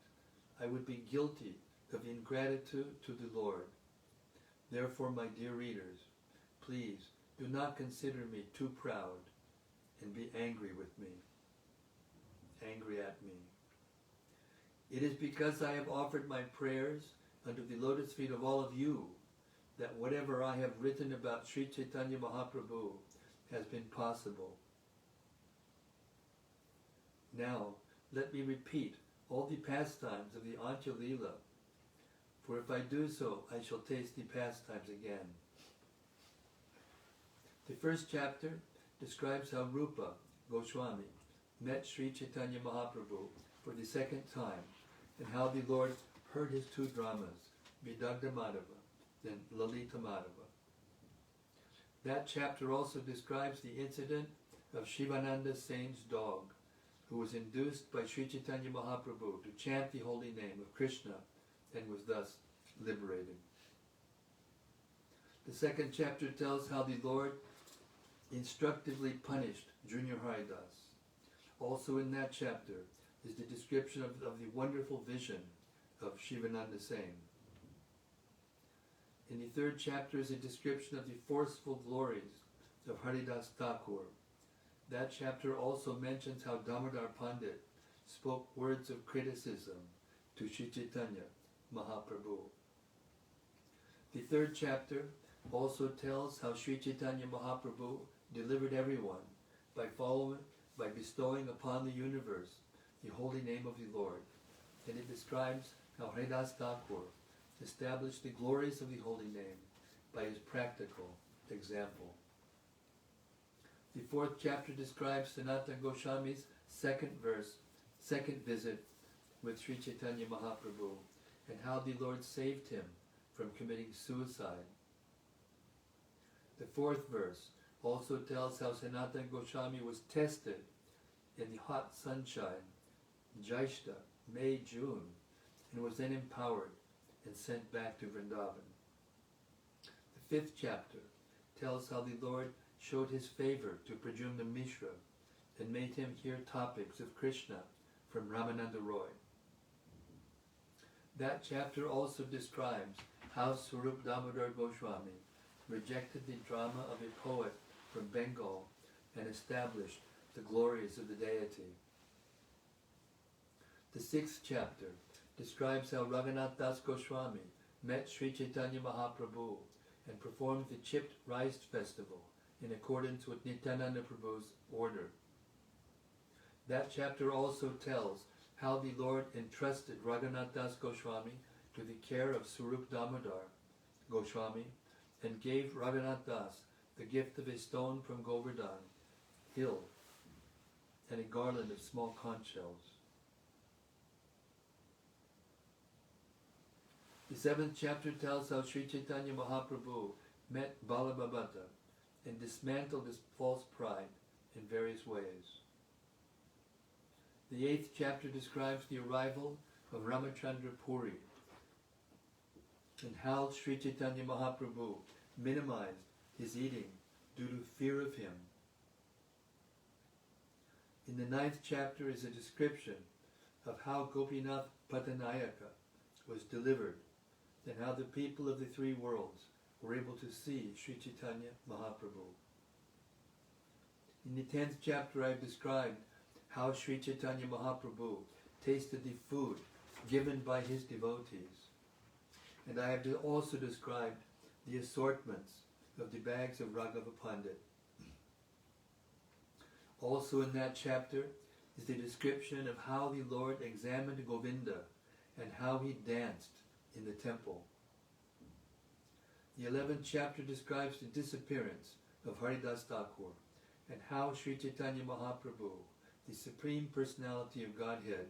I would be guilty of ingratitude to the Lord. Therefore, my dear readers, please do not consider me too proud and be angry with me, angry at me. It is because I have offered my prayers under the lotus feet of all of you that whatever I have written about Sri Chaitanya Mahaprabhu has been possible. Now, let me repeat all the pastimes of the Antya-līlā, for if I do so, I shall taste the pastimes again. The first chapter describes how Rupa Goswami met Sri Chaitanya Mahaprabhu for the second time, and how the Lord heard his 2 dramas, Vidagdha Madhava and Lalita Madhava. That chapter also describes the incident of Shivananda Sen's dog, who was induced by Sri Chaitanya Mahaprabhu to chant the holy name of Krishna and was thus liberated. The second chapter tells how the Lord instructively punished Junior Haridas. Also in that chapter is the description of the wonderful vision of Shivananda Sen. In the third chapter is a description of the forceful glories of Haridas Thakur. That chapter also mentions how Damodar Pandit spoke words of criticism to Sri Chaitanya Mahaprabhu. The third chapter also tells how Sri Chaitanya Mahaprabhu delivered everyone by bestowing upon the universe the holy name of the Lord. And it describes how Haridas Thakur established the glories of the holy name by his practical example. The fourth chapter describes Sanatana Goswami's second visit with Sri Chaitanya Mahaprabhu, and how the Lord saved him from committing suicide. The fourth verse also tells how Sanatana Goswami was tested in the hot sunshine, Jaishta, May, June, and was then empowered and sent back to Vrindavan. The fifth chapter tells how the Lord showed his favor to Pradyumna Mishra and made him hear topics of Krishna from Ramananda Roy. That chapter also describes how Sarup Damodar Goswami rejected the drama of a poet from Bengal and established the glories of the deity. The sixth chapter describes how Raghunath Das Goswami met Sri Chaitanya Mahaprabhu and performed the chipped rice festival in accordance with Nityananda Prabhu's order. That chapter also tells how the Lord entrusted Raghunath Das Goswami to the care of Swarup Damodar Goswami and gave Raghunath Das the gift of a stone from Govardhan hill and a garland of small conch shells. The 7th chapter tells how Sri Chaitanya Mahaprabhu met Balabhabata and dismantled his false pride in various ways. The 8th chapter describes the arrival of Ramachandra Puri and how Sri Chaitanya Mahaprabhu minimized his eating due to fear of him. In the 9th chapter is a description of how Gopinath Patanayaka was delivered and how the people of the three worlds were able to see Sri Chaitanya Mahaprabhu. In the 10th chapter I have described how Sri Chaitanya Mahaprabhu tasted the food given by his devotees. And I have also described the assortments of the bags of Raghava Pandit. Also in that chapter is the description of how the Lord examined Govinda and how he danced in the temple. The 11th chapter describes the disappearance of Haridas Thakur and how Sri Chaitanya Mahaprabhu, the Supreme Personality of Godhead,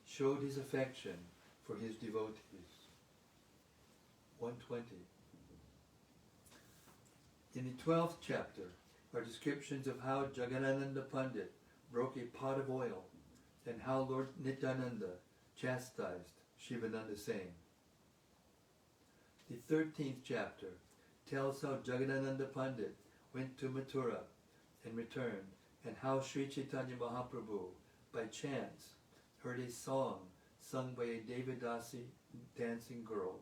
showed his affection for his devotees. 120. In the 12th chapter are descriptions of how Jagadananda Pandit broke a pot of oil and how Lord Nityananda chastised Shivananda Sain. The 13th chapter tells how Jagadananda Pandit went to Mathura and returned, and how Sri Chaitanya Mahaprabhu, by chance, heard a song sung by a Devadasi dancing girl.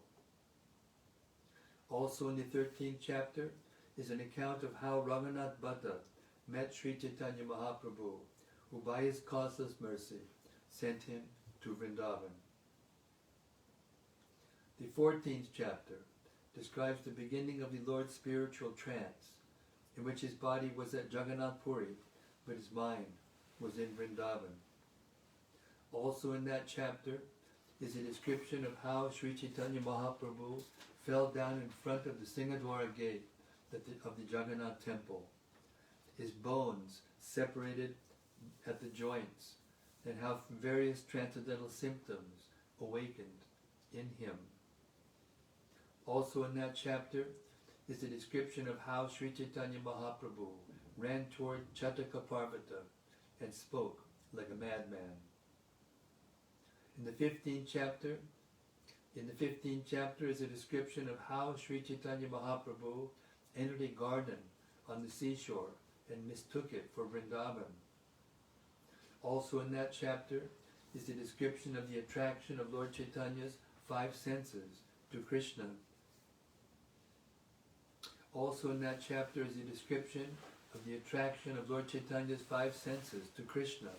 Also in the 13th chapter is an account of how Raghunath Bhatta met Sri Chaitanya Mahaprabhu, who by his causeless mercy sent him to Vrindavan. The 14th chapter describes the beginning of the Lord's spiritual trance, in which his body was at Jagannath Puri, but his mind was in Vrindavan. Also in that chapter is a description of how Sri Chaitanya Mahaprabhu fell down in front of the Singadwara gate of the Jagannath temple. His bones separated at the joints, and how various transcendental symptoms awakened in him. Also in that chapter is the description of how Sri Chaitanya Mahaprabhu ran toward Śikṣāṣṭaka Parvata and spoke like a madman. In the 15th chapter is a description of how Sri Chaitanya Mahaprabhu entered a garden on the seashore and mistook it for Vrindavan. Also in that chapter is the description of the attraction of Lord Chaitanya's 5 senses to Krishna. Also in that chapter is a description of the attraction of Lord Chaitanya's 5 senses to Krishna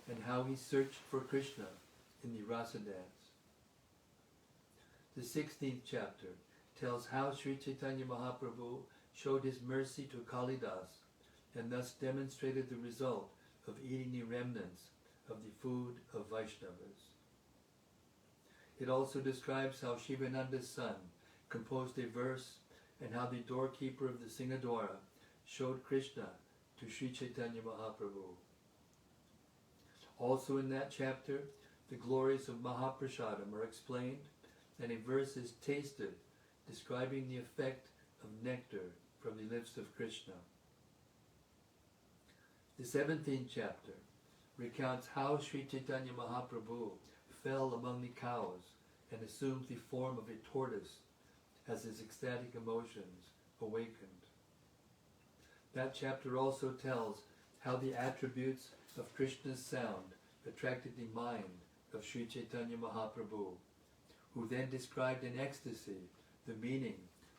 and how he searched for Krishna in the Rasa dance. The 16th chapter tells how Sri Chaitanya Mahaprabhu showed his mercy to Kalidas and thus demonstrated the result of eating the remnants of the food of Vaishnavas. It also describes how Shivananda's son composed a verse and how the doorkeeper of the Singadwara showed Krishna to Sri Chaitanya Mahaprabhu. Also in that chapter, the glories of Mahaprasadam are explained, and a verse is tasted describing the effect of nectar from the lips of Krishna. The 17th chapter recounts how Sri Chaitanya Mahaprabhu fell among the cows and assumed the form of a tortoise as his ecstatic emotions awakened. That chapter also tells how the attributes of Krishna's sound attracted the mind of Sri Chaitanya Mahaprabhu, who then described in ecstasy the meaning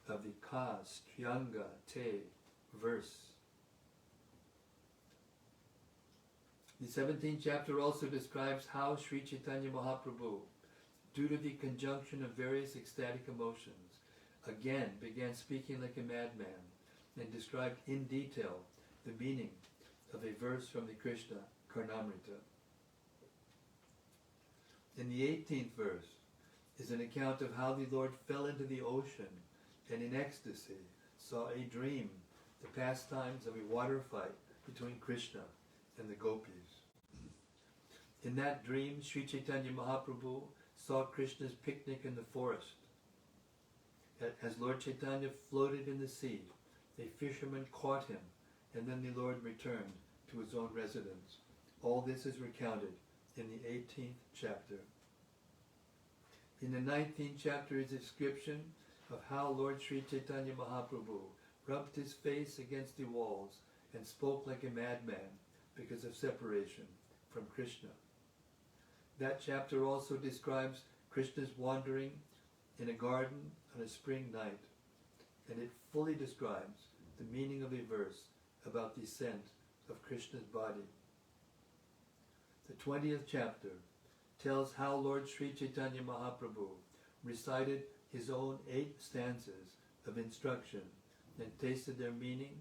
of the Ka Striyanga Te verse. The 17th chapter also describes how Sri Chaitanya Mahaprabhu, due to the conjunction of various ecstatic emotions, again began speaking like a madman and described in detail the meaning of a verse from the Caitanya-caritämrta. In the 18th verse is an account of how the Lord fell into the ocean and in ecstasy saw a dream, the pastimes of a water fight between Krishna and the gopis. In that dream, Sri Chaitanya Mahaprabhu saw Krishna's picnic in the forest. As Lord Chaitanya floated in the sea, a fisherman caught him, and then the Lord returned to his own residence. All this is recounted in the 18th chapter. In the 19th chapter is a description of how Lord Sri Chaitanya Mahaprabhu rubbed his face against the walls and spoke like a madman because of separation from Krishna. That chapter also describes Krishna's wandering in a garden on a spring night, and it fully describes the meaning of a verse about the scent of Krishna's body. The 20th chapter tells how Lord Sri Chaitanya Mahaprabhu recited his own 8 stanzas of instruction and tasted their meaning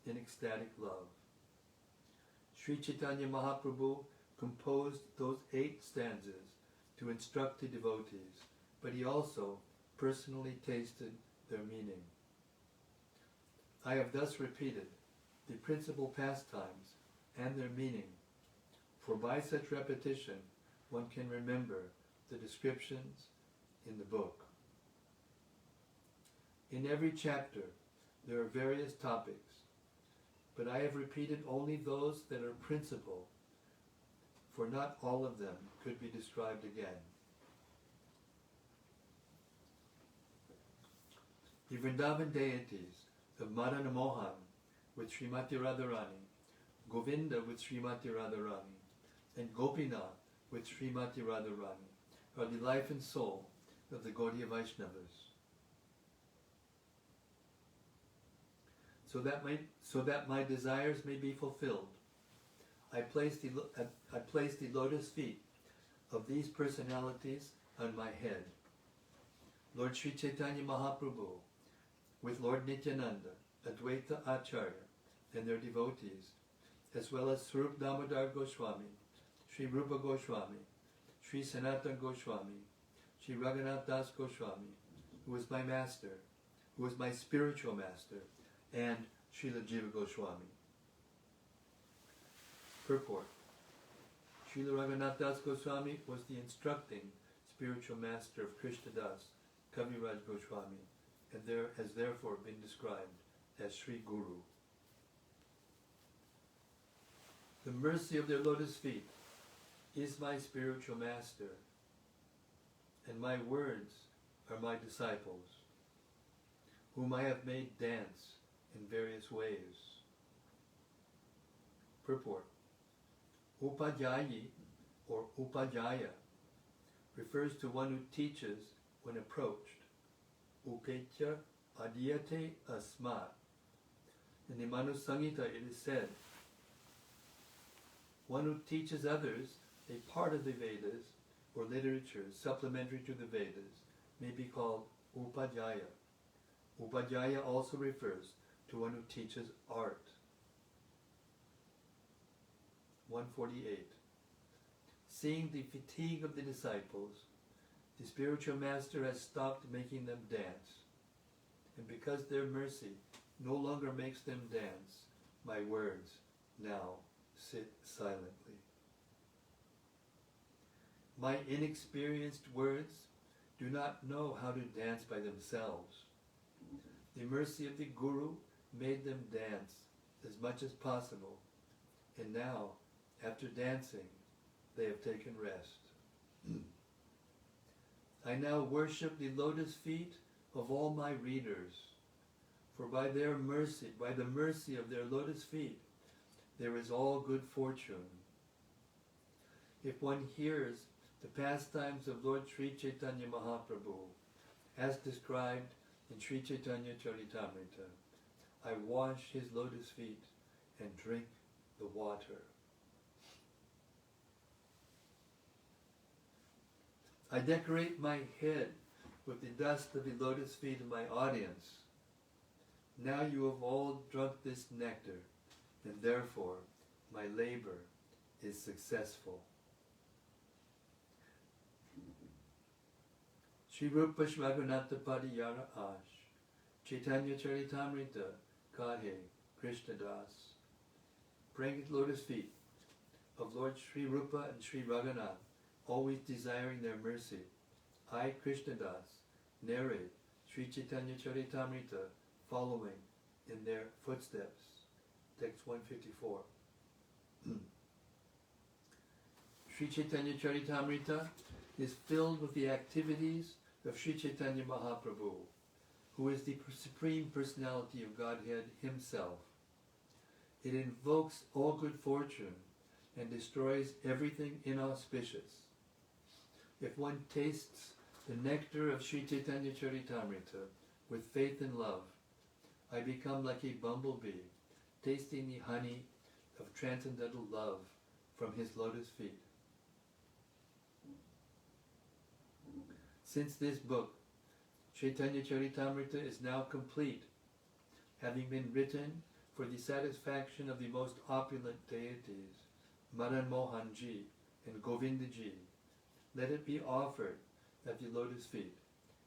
in ecstatic love. Sri Chaitanya Mahaprabhu composed those 8 stanzas to instruct the devotees, but he also personally tasted their meaning. I have thus repeated the principal pastimes and their meaning, for by such repetition one can remember the descriptions in the book. In every chapter there are various topics, but I have repeated only those that are principal, for not all of them could be described again. The Vrindavan deities of Madana Mohan with Srimati Radharani, Govinda with Srimati Radharani, and Gopinath with Srimati Radharani are the life and soul of the Gaudiya Vaishnavas. So that my desires may be fulfilled, I place the lotus feet of these personalities on my head. Lord Sri Chaitanya Mahaprabhu, with Lord Nityananda, Advaita Acharya, and their devotees, as well as Swarup Damodar Goswami, Sri Rupa Goswami, Sri Sanatana Goswami, Sri Raghunath Das Goswami, who is my master, who is my spiritual master, and Srila Jiva Goswami. Purport. Srila Raghunath Das Goswami was the instructing spiritual master of Krishna Das, Kaviraj Goswami, and has therefore been described as Sri Guru. The mercy of their lotus feet is my spiritual master, and my words are my disciples, whom I have made dance in various ways. Purport. Upajayi or Upajaya refers to one who teaches when approached. Upecha adiyate asmat. In the Manu Samhita it is said, one who teaches others a part of the Vedas or literature supplementary to the Vedas may be called Upajaya. Upajaya also refers to one who teaches art. 148. Seeing the fatigue of the disciples, the spiritual master has stopped making them dance. And because their mercy no longer makes them dance, my words now sit silently. My inexperienced words do not know how to dance by themselves. The mercy of the Guru made them dance as much as possible, and now, after dancing, they have taken rest. I now worship the lotus feet of all my readers, for by the mercy of their lotus feet, there is all good fortune. If one hears the pastimes of Lord Sri Chaitanya Mahaprabhu, as described in Sri Caitanya-caritämrta, I wash his lotus feet and drink the water. I decorate my head with the dust of the lotus feet of my audience. Now you have all drunk this nectar, and therefore my labor is successful. Shri Rupa Shvaganatha Padiyara Ash, Caitanya-caritämrta Kahe Krishna Das. Praying at lotus feet of Lord Sri Rupa and Sri Raghunath, always desiring their mercy, I, Krishna Das, narrate Sri Caitanya-caritämrta, following in their footsteps. Text 154. Sri Caitanya-caritämrta is filled with the activities of Sri Chaitanya Mahaprabhu, who is the Supreme Personality of Godhead Himself. It invokes all good fortune and destroys everything inauspicious. If one tastes the nectar of Sri Caitanya-caritämrta with faith and love, I become like a bumblebee, tasting the honey of transcendental love from His lotus feet. Since this book, Caitanya-caritämrta, is now complete, having been written for the satisfaction of the most opulent deities, Madan Mohanji and Govindaji, let it be offered at the lotus feet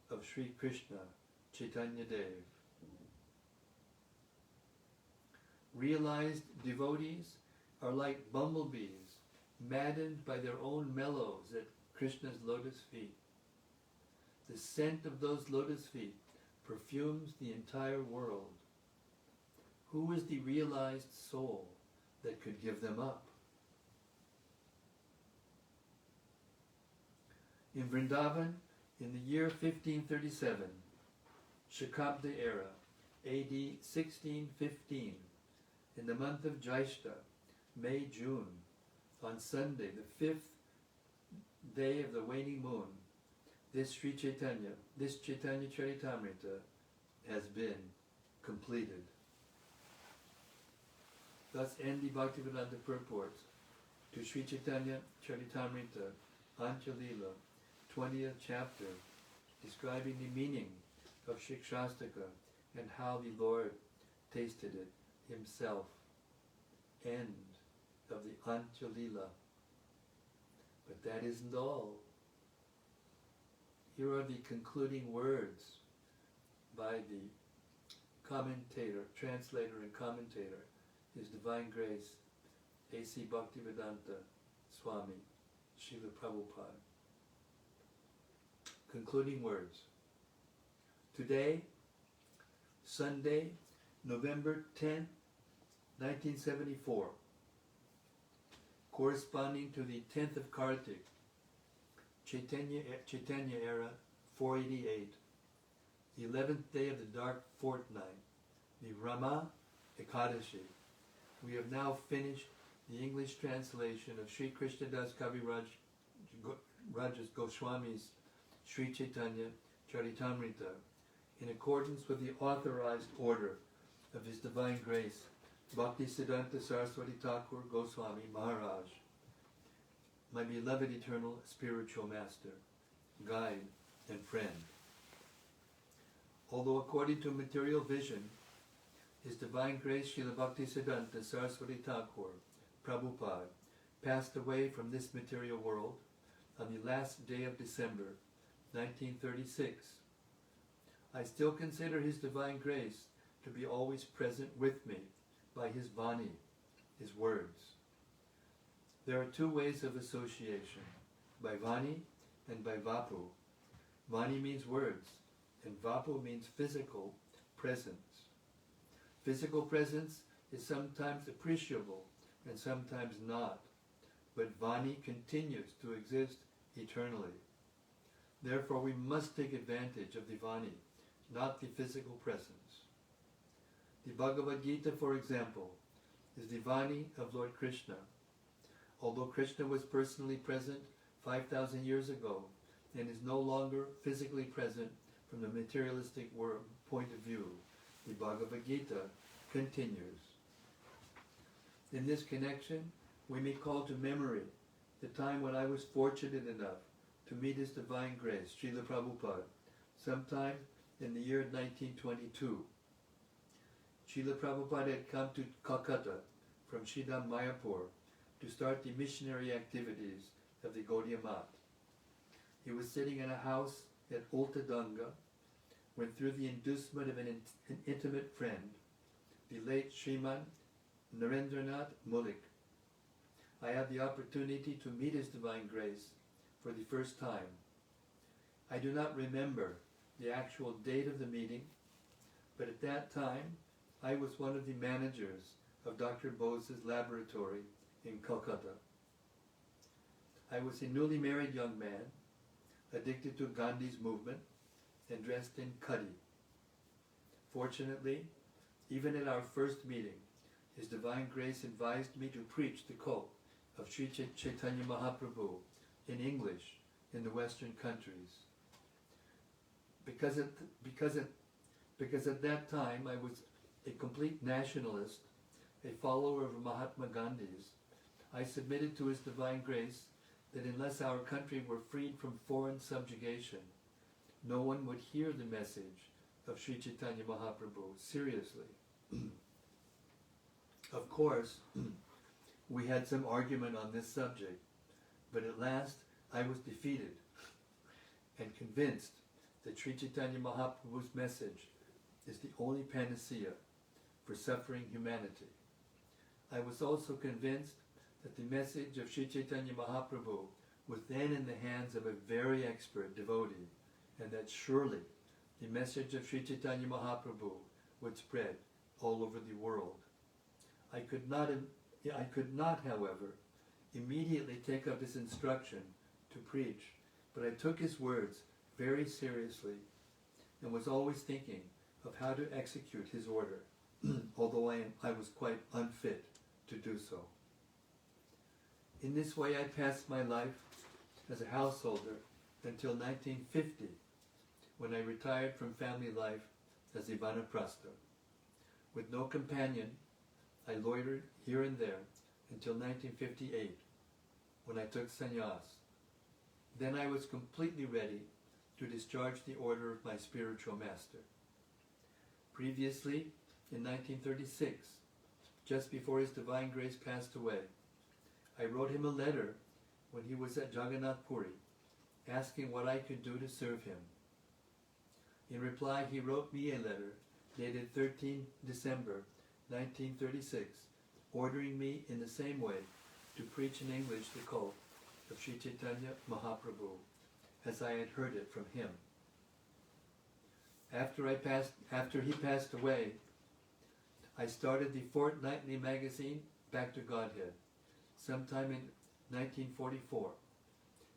of Sri Krishna Chaitanya Dev. Realized devotees are like bumblebees, maddened by their own mellows at Krishna's lotus feet. The scent of those lotus feet perfumes the entire world. Who is the realized soul that could give them up? In Vrindavan, in the year 1537, Shakabda era, AD 1615, in the month of Jaishta, May, June, on Sunday, the 5th day of the waning moon, this Caitanya-caritämrta has been completed. Thus end the Bhaktivedanta purports to Sri Caitanya-caritämrta, Antya-līlā, 20th chapter, describing the meaning of Śikṣāṣṭaka and how the Lord tasted it Himself. End of the Antya-līlā. But that isn't all. Here are the concluding words by the commentator, translator and commentator, His Divine Grace, A.C. Bhaktivedanta Swami, Srila Prabhupada. Concluding words. Today, Sunday, November 10th, 1974, corresponding to the 10th of Kartik, Chaitanya era 488, the 11th day of the dark fortnight, the Rama Ekadashi. We have now finished the English translation of Sri Krishnadas Kaviraj Rajas Goswami's Sri Caitanya-caritämrta in accordance with the authorized order of His Divine Grace, Bhaktisiddhanta Saraswati Thakur Goswami Maharaj, my beloved eternal spiritual master, guide and friend. Although according to material vision, His Divine Grace Srila Bhaktisiddhanta Saraswati Thakur, Prabhupada, passed away from this material world on the last day of December, 1936, I still consider His Divine Grace to be always present with me by His Vani, His words. There are two ways of association, by Vani and by Vapu. Vani means words, and Vapu means physical presence. Physical presence is sometimes appreciable and sometimes not, but Vani continues to exist eternally. Therefore we must take advantage of the Vani, not the physical presence. The Bhagavad Gita, for example, is the Vani of Lord Krishna. Although Krishna was personally present 5,000 years ago and is no longer physically present from the materialistic world point of view, the Bhagavad Gita continues. In this connection, we may call to memory the time when I was fortunate enough to meet His Divine Grace, Srila Prabhupada, sometime in the year 1922. Srila Prabhupada had come to Calcutta from Sridham Mayapur to start the missionary activities of the Gaudiya Math. He was sitting in a house at Ultadanga when, through the inducement of an intimate friend, the late Sriman Narendranath Mullik, I had the opportunity to meet His Divine Grace for the first time. I do not remember the actual date of the meeting, but at that time I was one of the managers of Dr. Bose's laboratory in Calcutta. I was a newly married young man, addicted to Gandhi's movement and dressed in khadi. Fortunately, even at our first meeting, His Divine Grace advised me to preach the cult of Sri Chaitanya Mahaprabhu in English in the Western countries. Because at that time I was a complete nationalist, a follower of Mahatma Gandhi's, I submitted to His Divine Grace that unless our country were freed from foreign subjugation, no one would hear the message of Sri Chaitanya Mahaprabhu seriously. Of course, we had some argument on this subject, but at last I was defeated and convinced that Sri Chaitanya Mahaprabhu's message is the only panacea for suffering humanity. I was also convinced that the message of Sri Chaitanya Mahaprabhu was then in the hands of a very expert devotee, and that surely the message of Sri Chaitanya Mahaprabhu would spread all over the world. I could not, however, immediately take up his instruction to preach, but I took his words very seriously and was always thinking of how to execute his order, although I was quite unfit to do so. In this way I passed my life as a householder until 1950, when I retired from family life as a vanaprastha. With no companion, I loitered here and there until 1958, when I took sannyas. Then I was completely ready to discharge the order of my spiritual master. Previously, in 1936, just before His Divine Grace passed away, I wrote him a letter when he was at Jagannath Puri, asking what I could do to serve him. In reply, he wrote me a letter dated 13 December 1936, ordering me in the same way to preach in English the cult of Sri Chaitanya Mahaprabhu, as I had heard it from him. After he passed away, I started the fortnightly magazine Back to Godhead, sometime in 1944,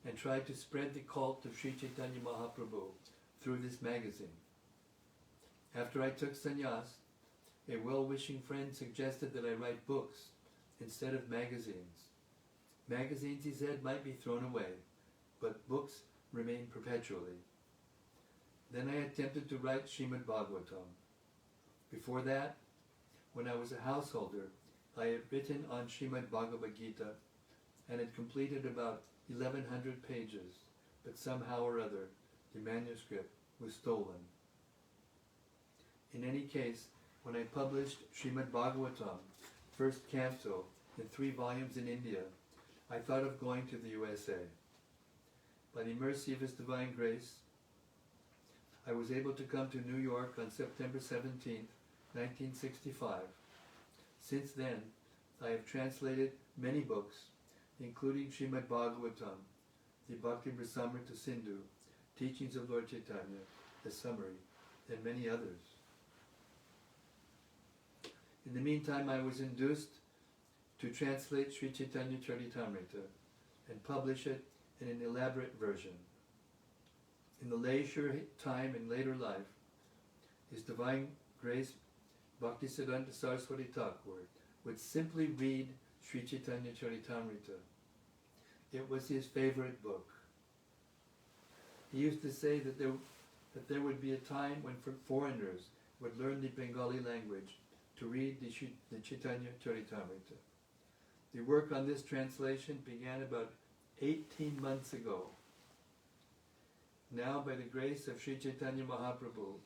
and tried to spread the cult of Sri Chaitanya Mahaprabhu through this magazine. After I took sannyas, a well-wishing friend suggested that I write books instead of magazines. Magazines, he said, might be thrown away, but books remain perpetually. Then I attempted to write Srimad Bhagavatam. Before that, when I was a householder, I had written on Srimad Bhagavad Gita and had completed about 1,100 pages, but somehow or other the manuscript was stolen. In any case, when I published Srimad Bhagavatam, first canto, in 3 volumes in India, I thought of going to the USA. By the mercy of His Divine Grace, I was able to come to New York on September 17, 1965. Since then, I have translated many books, including Srimad Bhagavatam, the Bhakti Rasamrita Sindhu, Teachings of Lord Chaitanya, the Summary, and many others. In the meantime, I was induced to translate Sri Caitanya-caritämrta and publish it in an elaborate version. In the leisure time in later life, His Divine Grace Bhaktisiddhanta Saraswati Thakur would simply read Sri Caitanya-caritämrta. It was his favorite book. He used to say that there would be a time when foreigners would learn the Bengali language to read the Caitanya-caritämrta. The work on this translation began about 18 months ago. Now, by the grace of Sri Chaitanya Mahaprabhu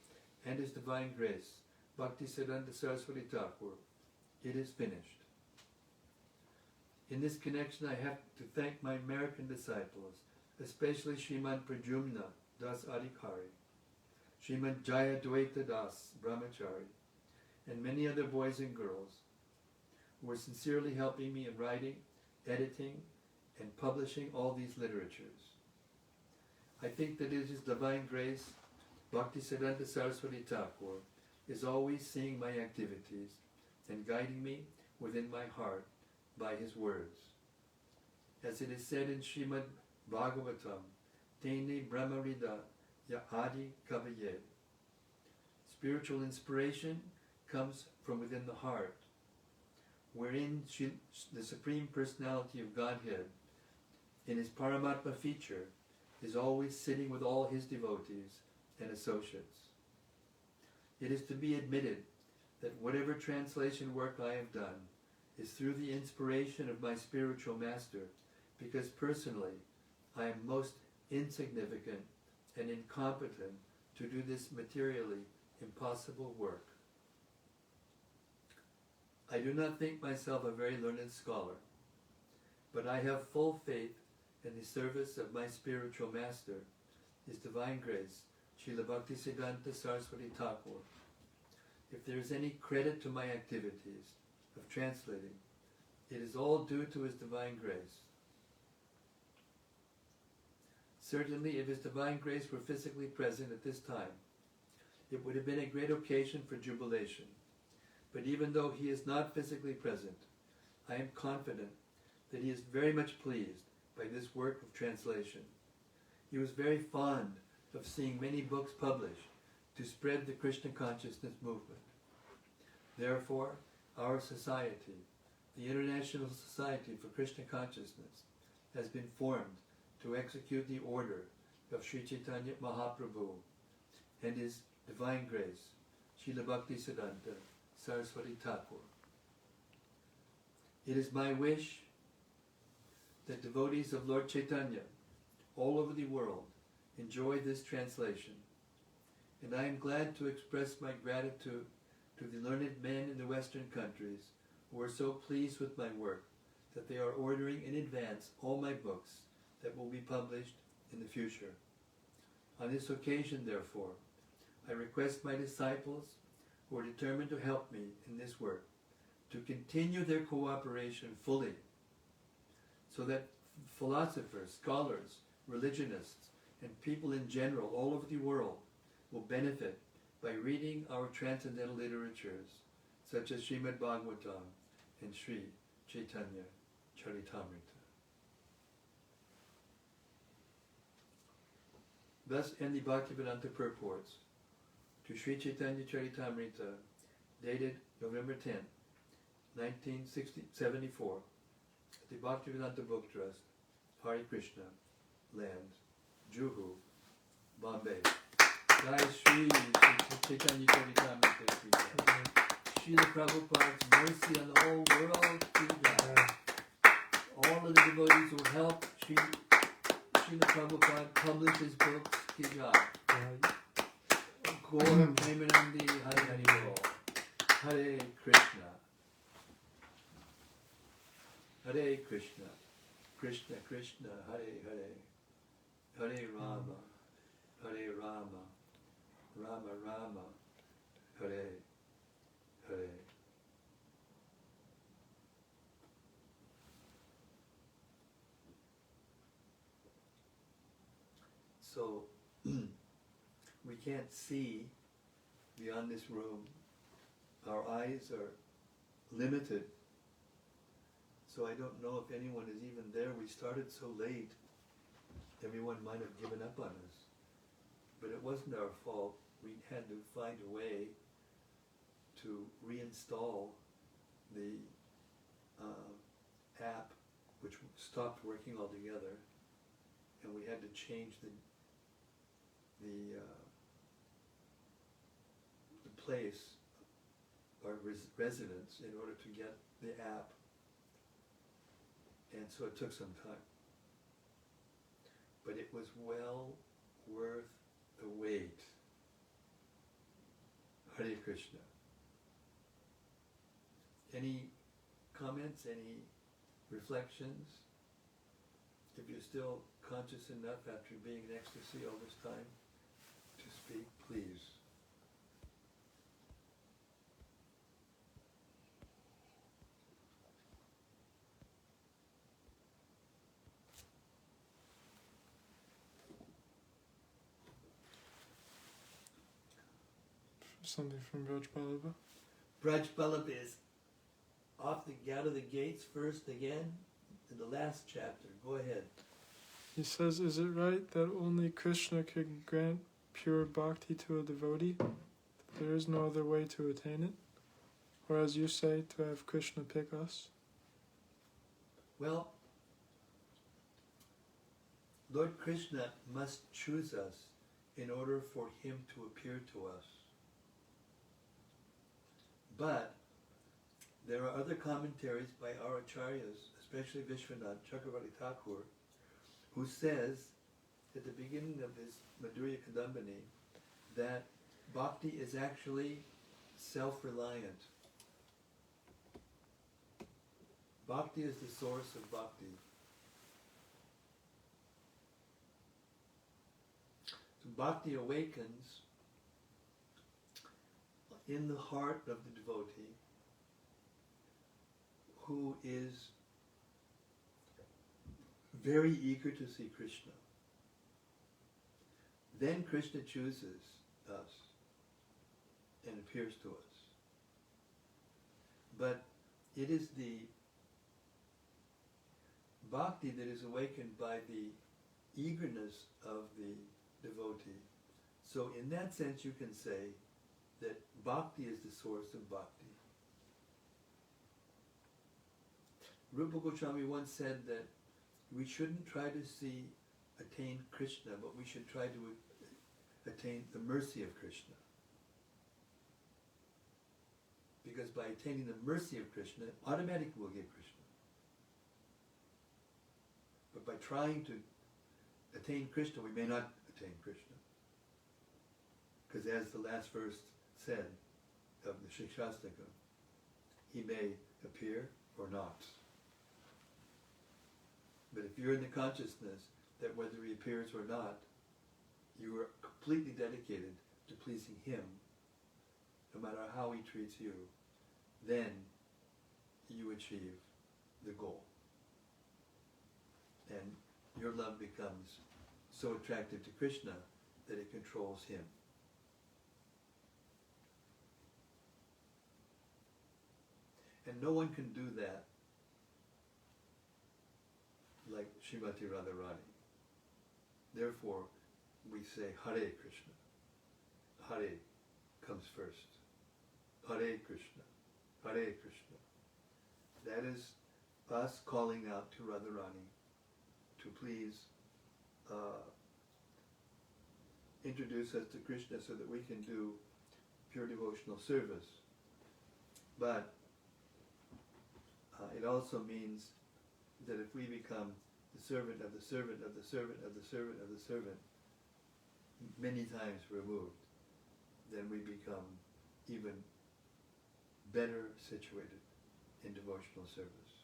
and His Divine Grace, Bhaktisiddhanta Saraswati Thakur, it is finished. In this connection, I have to thank my American disciples, especially Srimad Pradyumna Das Adhikari, Srimad Jayadvaita Das Brahmachari, and many other boys and girls who are sincerely helping me in writing, editing, and publishing all these literatures. I think that it is divine grace, Bhaktisiddhanta Saraswati Thakur is always seeing my activities and guiding me within my heart by his words. As it is said in Srimad Bhagavatam, Tene Brahmarida Ya Adi Kavaye. Spiritual inspiration comes from within the heart, wherein the Supreme Personality of Godhead, in his Paramatma feature, is always sitting with all his devotees and associates. It is to be admitted that whatever translation work I have done is through the inspiration of my spiritual master, because personally I am most insignificant and incompetent to do this materially impossible work. I do not think myself a very learned scholar, but I have full faith in the service of my spiritual master, His Divine Grace, Srila Bhaktisiddhanta Saraswati Thakur. If there is any credit to my activities of translating, it is all due to His Divine Grace. Certainly, if His Divine Grace were physically present at this time, it would have been a great occasion for jubilation. But even though He is not physically present, I am confident that He is very much pleased by this work of translation. He was very fond of seeing many books published to spread the Krishna consciousness movement. Therefore, our society, the International Society for Krishna Consciousness, has been formed to execute the order of Sri Chaitanya Mahaprabhu and His Divine Grace, Srila Bhaktisiddhanta Saraswati Thakur. It is my wish that devotees of Lord Chaitanya all over the world enjoy this translation, and I am glad to express my gratitude to the learned men in the Western countries who are so pleased with my work that they are ordering in advance all my books that will be published in the future. On this occasion, therefore, I request my disciples who are determined to help me in this work to continue their cooperation fully, so that philosophers, scholars, religionists, and people in general all over the world will benefit by reading our transcendental literatures, such as Srimad Bhagavatam and Sri Caitanya-caritämrta. Thus end the Bhaktivedanta purports to Sri Caitanya-caritämrta, dated November 10, 1974, at the Bhaktivedanta Book Trust, Hare Krishna, Land, Juhu, Bombay. Jai Sri Caitanya-caritämrta Ki Jai. Srila Prabhupada's mercy on the whole world Ki Jai. All of the devotees who helped Srila Prabhupada publish his books Ki Jai. Gaur Premanandi Hare Hare Bol. Hare Krishna. Hare Krishna. Krishna Krishna Hare Hare. Hare Rama. Hare Rama. Rama Rama. Hare Hare. So, we can't see beyond this room. Our eyes are limited. So I don't know if anyone is even there. We started so late, everyone might have given up on us. But it wasn't our fault. We had to find a way to reinstall the app, which stopped working altogether, and we had to change the place, our residence, in order to get the app, and so it took some time. But it was well worth the wait. Hare Krishna. Any comments, any reflections? If you're still conscious enough after being in ecstasy all this time to speak, please. Something from Prabhupada. Braj Ballabha is out of the gates first again in the last chapter. Go ahead. He says, is it right that only Krishna can grant pure bhakti to a devotee? That there is no other way to attain it? Or as you say, to have Krishna pick us? Well, Lord Krishna must choose us in order for him to appear to us. But there are other commentaries by our acharyas, especially Vishwanath Chakravarti Thakur, who says at the beginning of his Madhurya Kadambini that bhakti is actually self-reliant. Bhakti is the source of bhakti. So bhakti awakens in the heart of the devotee who is very eager to see Krishna. Then Krishna chooses us and appears to us. But it is the bhakti that is awakened by the eagerness of the devotee. So in that sense you can say that bhakti is the source of bhakti. Rupa Goswami once said that we shouldn't try to attain Krishna, but we should try to attain the mercy of Krishna. Because by attaining the mercy of Krishna, automatically we'll get Krishna. But by trying to attain Krishna, we may not attain Krishna. Because as the last verse said of the Śikṣāṣṭaka, he may appear or not. But if you're in the consciousness that whether he appears or not, you are completely dedicated to pleasing him, no matter how he treats you, then you achieve the goal. And your love becomes so attractive to Krishna that it controls him. And no one can do that like Srimati Radharani. Therefore, we say Hare Krishna. Hare comes first. Hare Krishna. Hare Krishna. That is us calling out to Radharani to please introduce us to Krishna so that we can do pure devotional service. But it also means that if we become the servant of the servant of the servant of the servant of the servant, many times removed, then we become even better situated in devotional service.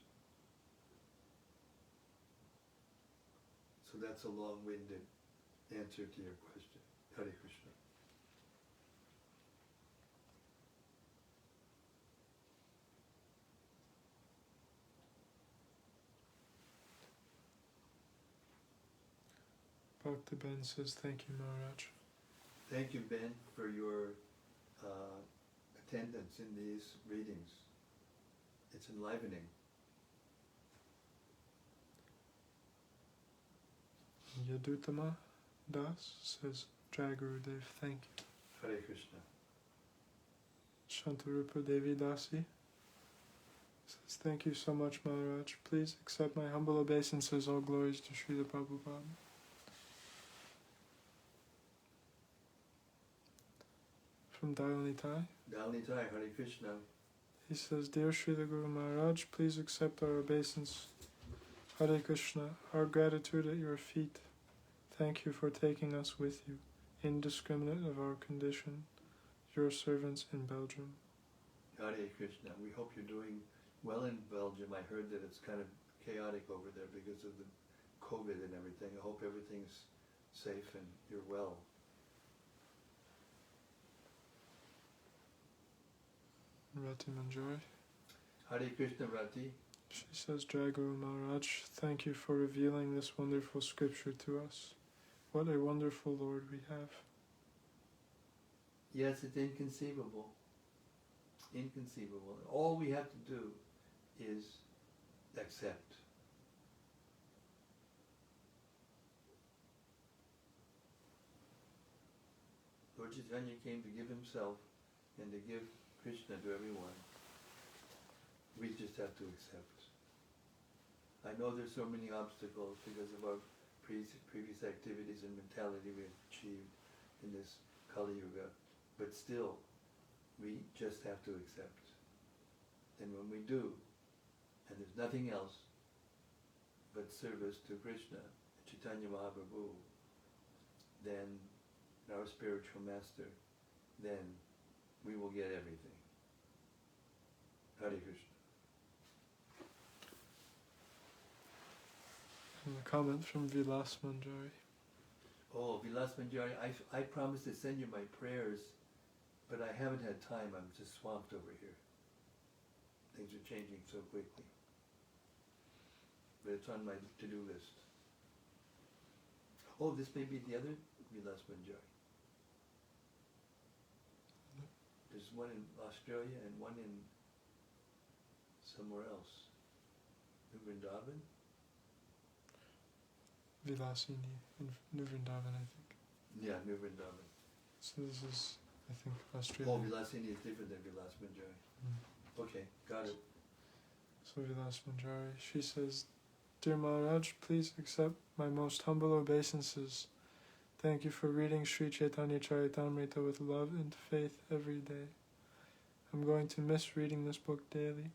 So that's a long-winded answer to your question. Hare Krishna. Bhakti Ben says, thank you, Maharaj. Thank you, Ben, for your attendance in these readings. It's enlivening. Yadutama Das says, Jai Gurudev, thank you. Hare Krishna. Shantarupa Devi Dasi says, thank you so much, Maharaj. Please accept my humble obeisances. All glories to Srila Prabhupada. From Dalanitai. Dalanitai, Hare Krishna. He says, Dear Srila Guru Maharaj, please accept our obeisance. Hare Krishna, our gratitude at your feet. Thank you for taking us with you, indiscriminate of our condition, your servants in Belgium. Hare Krishna. We hope you're doing well in Belgium. I heard that it's kind of chaotic over there because of the COVID and everything. I hope everything's safe and you're well. Rati Manjari. Hare Krishna, Rati. She says, Jai Guru Maharaj, thank you for revealing this wonderful scripture to us. What a wonderful Lord we have. Yes, it's inconceivable. Inconceivable. All we have to do is accept. Lord Chaitanya came to give himself and to give Krishna to everyone. We just have to accept. I know there's so many obstacles because of our previous activities and mentality we have achieved in this Kali Yuga, but still, we just have to accept. And when we do, and there's nothing else but service to Krishna, Chaitanya Mahaprabhu, then our spiritual master, then we will get everything. Hare Krishna. And a comment from Vilas Manjari. Oh, Vilas Manjari, I promised to send you my prayers, but I haven't had time. I'm just swamped over here. Things are changing so quickly. But it's on my to-do list. Oh, this may be the other Vilas Manjari. There's one in Australia and one in somewhere else. New Vrindavan? Vilasini in New Vrindavan, I think. Yeah, New Vrindavan. So this is, I think, Oh, Australia. Vilasini is different than Vilas Manjari. Okay, got it. So Vilas Manjari, she says, Dear Maharaj, please accept my most humble obeisances. Thank you for reading Sri Caitanya-caritämrta with love and faith every day. I'm going to miss reading this book daily.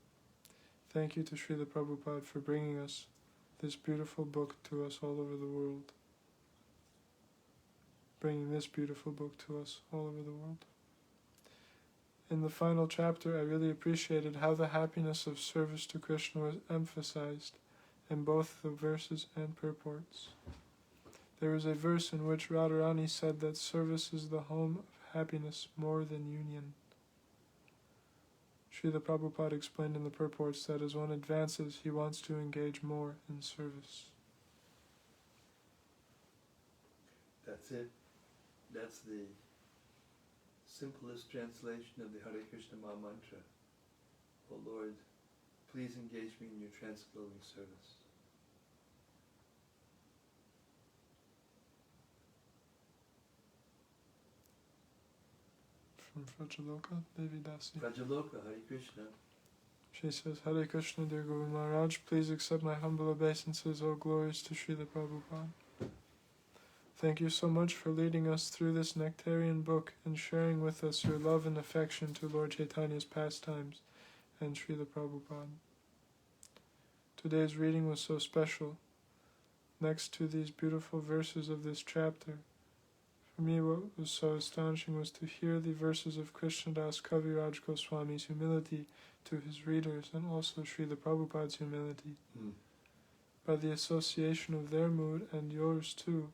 Thank you to Srila Prabhupada for bringing us this beautiful book to us all over the world. Bringing this beautiful book to us all over the world. In the final chapter, I really appreciated how the happiness of service to Krishna was emphasized in both the verses and purports. There is a verse in which Radharani said that service is the home of happiness more than union. Srila Prabhupada explained in the purports that as one advances, he wants to engage more in service. That's it. That's the simplest translation of the Hare Krishna Maha Mantra. Oh Lord, please engage me in your transflowing service. From Vrajaloka, Devi Dasi. Vrajaloka, Hare Krishna. She says, Hare Krishna, dear Guru Maharaj, please accept my humble obeisances, all glories to Srila Prabhupada. Thank you so much for leading us through this nectarian book and sharing with us your love and affection to Lord Chaitanya's pastimes and Srila Prabhupada. Today's reading was so special. Next to these beautiful verses of this chapter, for me what was so astonishing was to hear the verses of Krishnadas Kaviraj Goswami's humility to his readers and also Srila Prabhupada's humility. By the association of their mood and yours too,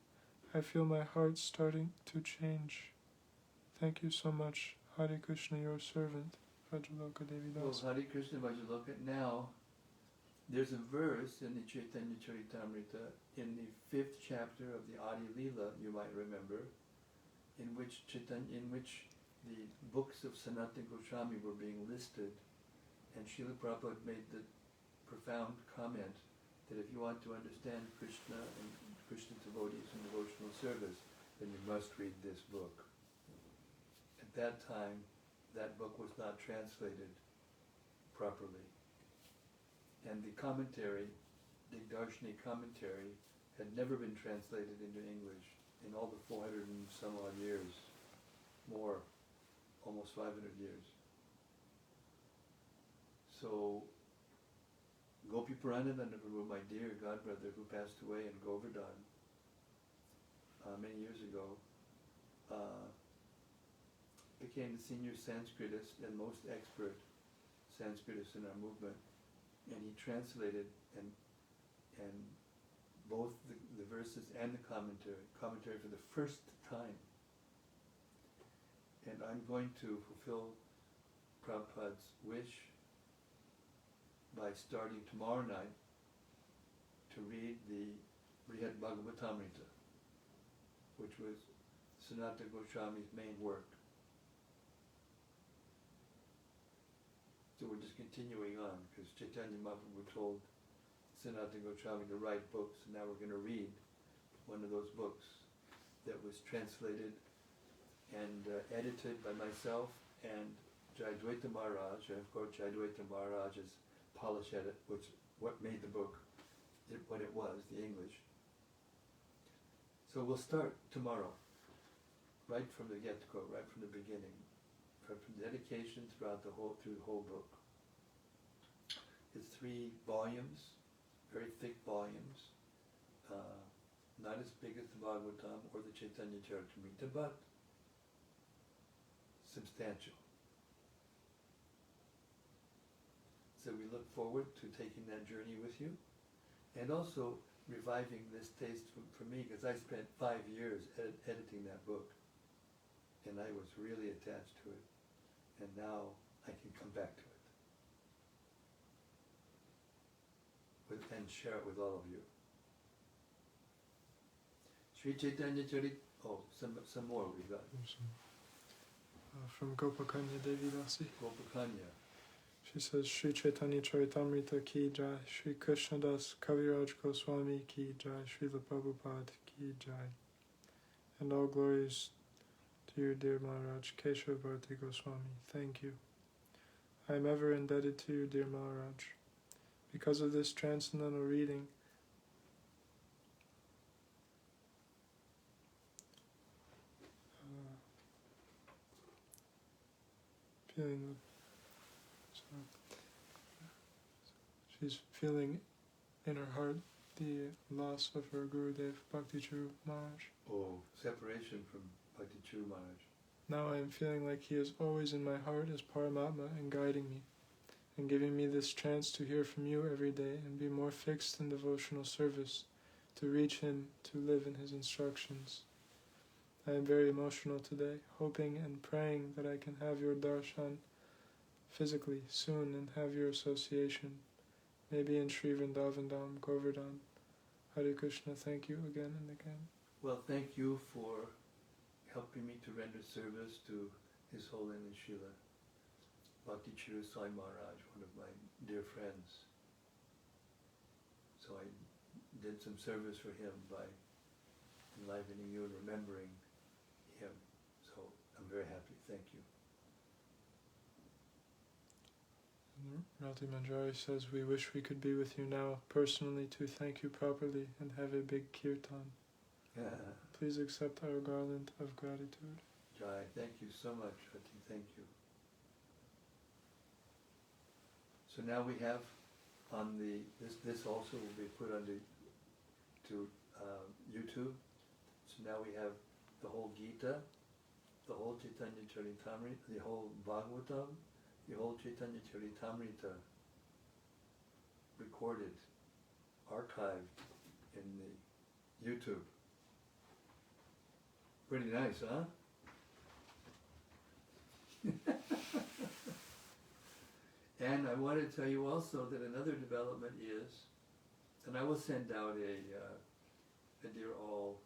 I feel my heart starting to change. Thank you so much, Hare Krishna, your servant, Vrajaloka Devi Das. Well, Hare Krishna Vrajaloka. Now, there's a verse in the Caitanya-caritämrta in the 5th chapter of the Antya-līlā, you might remember, in which the books of Sanatana Goswami were being listed, and Srila Prabhupada made the profound comment that if you want to understand Krishna and Krishna devotees and devotional service, then you must read this book. At that time, that book was not translated properly. And the commentary, the Darshanik commentary, had never been translated into English in all the 400 and some odd years, more, almost 500 years. So, Gopi Puranananda Prabhu, my dear godbrother who passed away in Govardhan many years ago, became the senior Sanskritist and most expert Sanskritists in our movement, and he translated and both the verses and the commentary for the first time. And I'm going to fulfill Prabhupada's wish by starting tomorrow night to read the Brihad Bhagavatamrita, which was Sanatana Goswami's main work. So we're just continuing on, because Chaitanya Mahaprabhu told Sanatana Goswami to write books, and now we're going to read one of those books that was translated and edited by myself and Jayadvaita Maharaj, and of course Jayadvaita Maharaj's polish edit, which what made the book what it was, the English. So we'll start tomorrow, right from the get-go, right from the beginning, right from dedication through the whole book. It's 3 volumes, very thick volumes, not as big as the Bhagavatam or the Caitanya-caritämrta, but substantial. So we look forward to taking that journey with you, and also reviving this taste for me, because I spent 5 years editing that book, and I was really attached to it, and now I can come back to it and share it with all of you. Sri Caitanya-caritämrta, some more we got. From Gopakanya Devi Dasi. Gopakanya. She says, Sri Caitanya-caritämrta ki jai, Sri Krishnadas Kaviraj Goswami ki jai, Srila Prabhupada ki jai. And all glories to you, dear Maharaj, Keshav Bharati Goswami. Thank you. I am ever indebted to you, dear Maharaj. Because of this transcendental reading, she's feeling in her heart the loss of her Gurudev, Bhakti Churu Maharaj. Oh, separation from Bhakti Churu Maharaj. Now I am feeling like he is always in my heart as Paramatma and guiding me, and giving me this chance to hear from you every day and be more fixed in devotional service, to reach him, to live in his instructions. I am very emotional today, hoping and praying that I can have your darshan physically soon and have your association, maybe in Sri Vrindavan Dham, Govardhan. Hare Krishna, thank you again and again. Well, thank you for helping me to render service to His Holiness Srila Bhakti Churu Sai Maharaj, one of my dear friends. So I did some service for him by enlivening you and remembering him. So I'm very happy. Thank you. Rati Manjari says, we wish we could be with you now personally to thank you properly and have a big kirtan. Please accept our garland of gratitude. Jai, thank you so much, Rati. Thank you. So now we have on this also will be put onto YouTube. So now we have the whole Gita, the whole Caitanya-caritämrta, the whole Bhagavatam, the whole Caitanya-caritämrta recorded, archived in the YouTube. Pretty nice, huh? And I want to tell you also that another development is, and I will send out a dear all,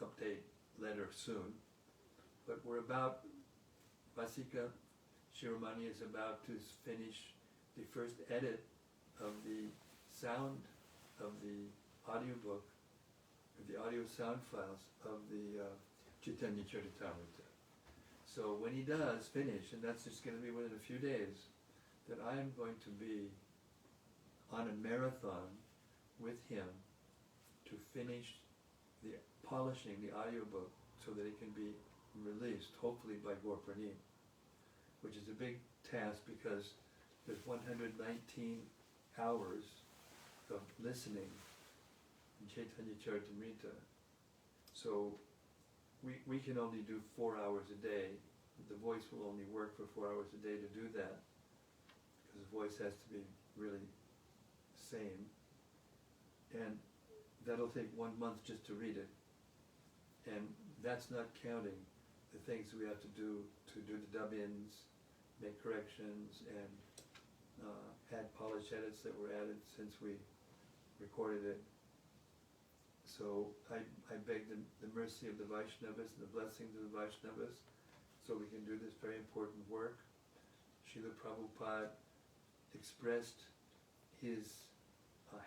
update letter soon, but we're about, Vasika Shiromani is about to finish the first edit of the sound of the audiobook, the audio sound files of the Caitanya-caritämrta. So when he does finish, and that's just going to be within a few days, that I am going to be on a marathon with him to finish the polishing the audiobook so that it can be released, hopefully by Gaur Pranim, which is a big task because there's 119 hours of listening in Caitanya-caritämrta. So we can only do 4 hours a day. The voice will only work for 4 hours a day to do that. his voice has to be really same. And that'll take 1 month just to read it. And that's not counting the things we have to do the dub-ins, make corrections, and add polish edits that were added since we recorded it. So I beg the mercy of the Vaishnavas and the blessings of the Vaishnavas so we can do this very important work. Srila Prabhupada expressed his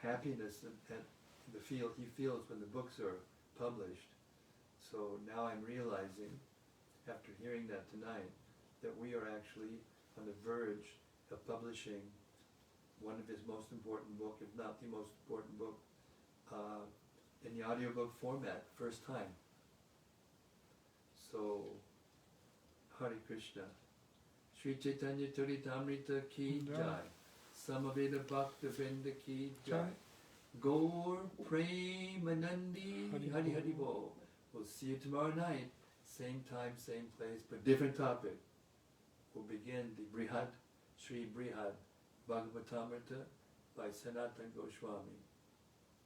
happiness at he feels when the books are published. So now I'm realizing, after hearing that tonight, that we are actually on the verge of publishing one of his most important book, if not the most important book, in the audiobook format, first time. So, Hare Krishna. Sri Caitanya-caritämrta ki jai. Samaveda Bhakta Vrinda ki jai. Gaur Premanandi Hari Hari Bol. We'll see you tomorrow night, same time, same place, but different topic. We'll begin the Sri Brihad Bhagavatamrta by Sanatana Goswami.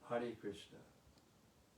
Hare Krishna.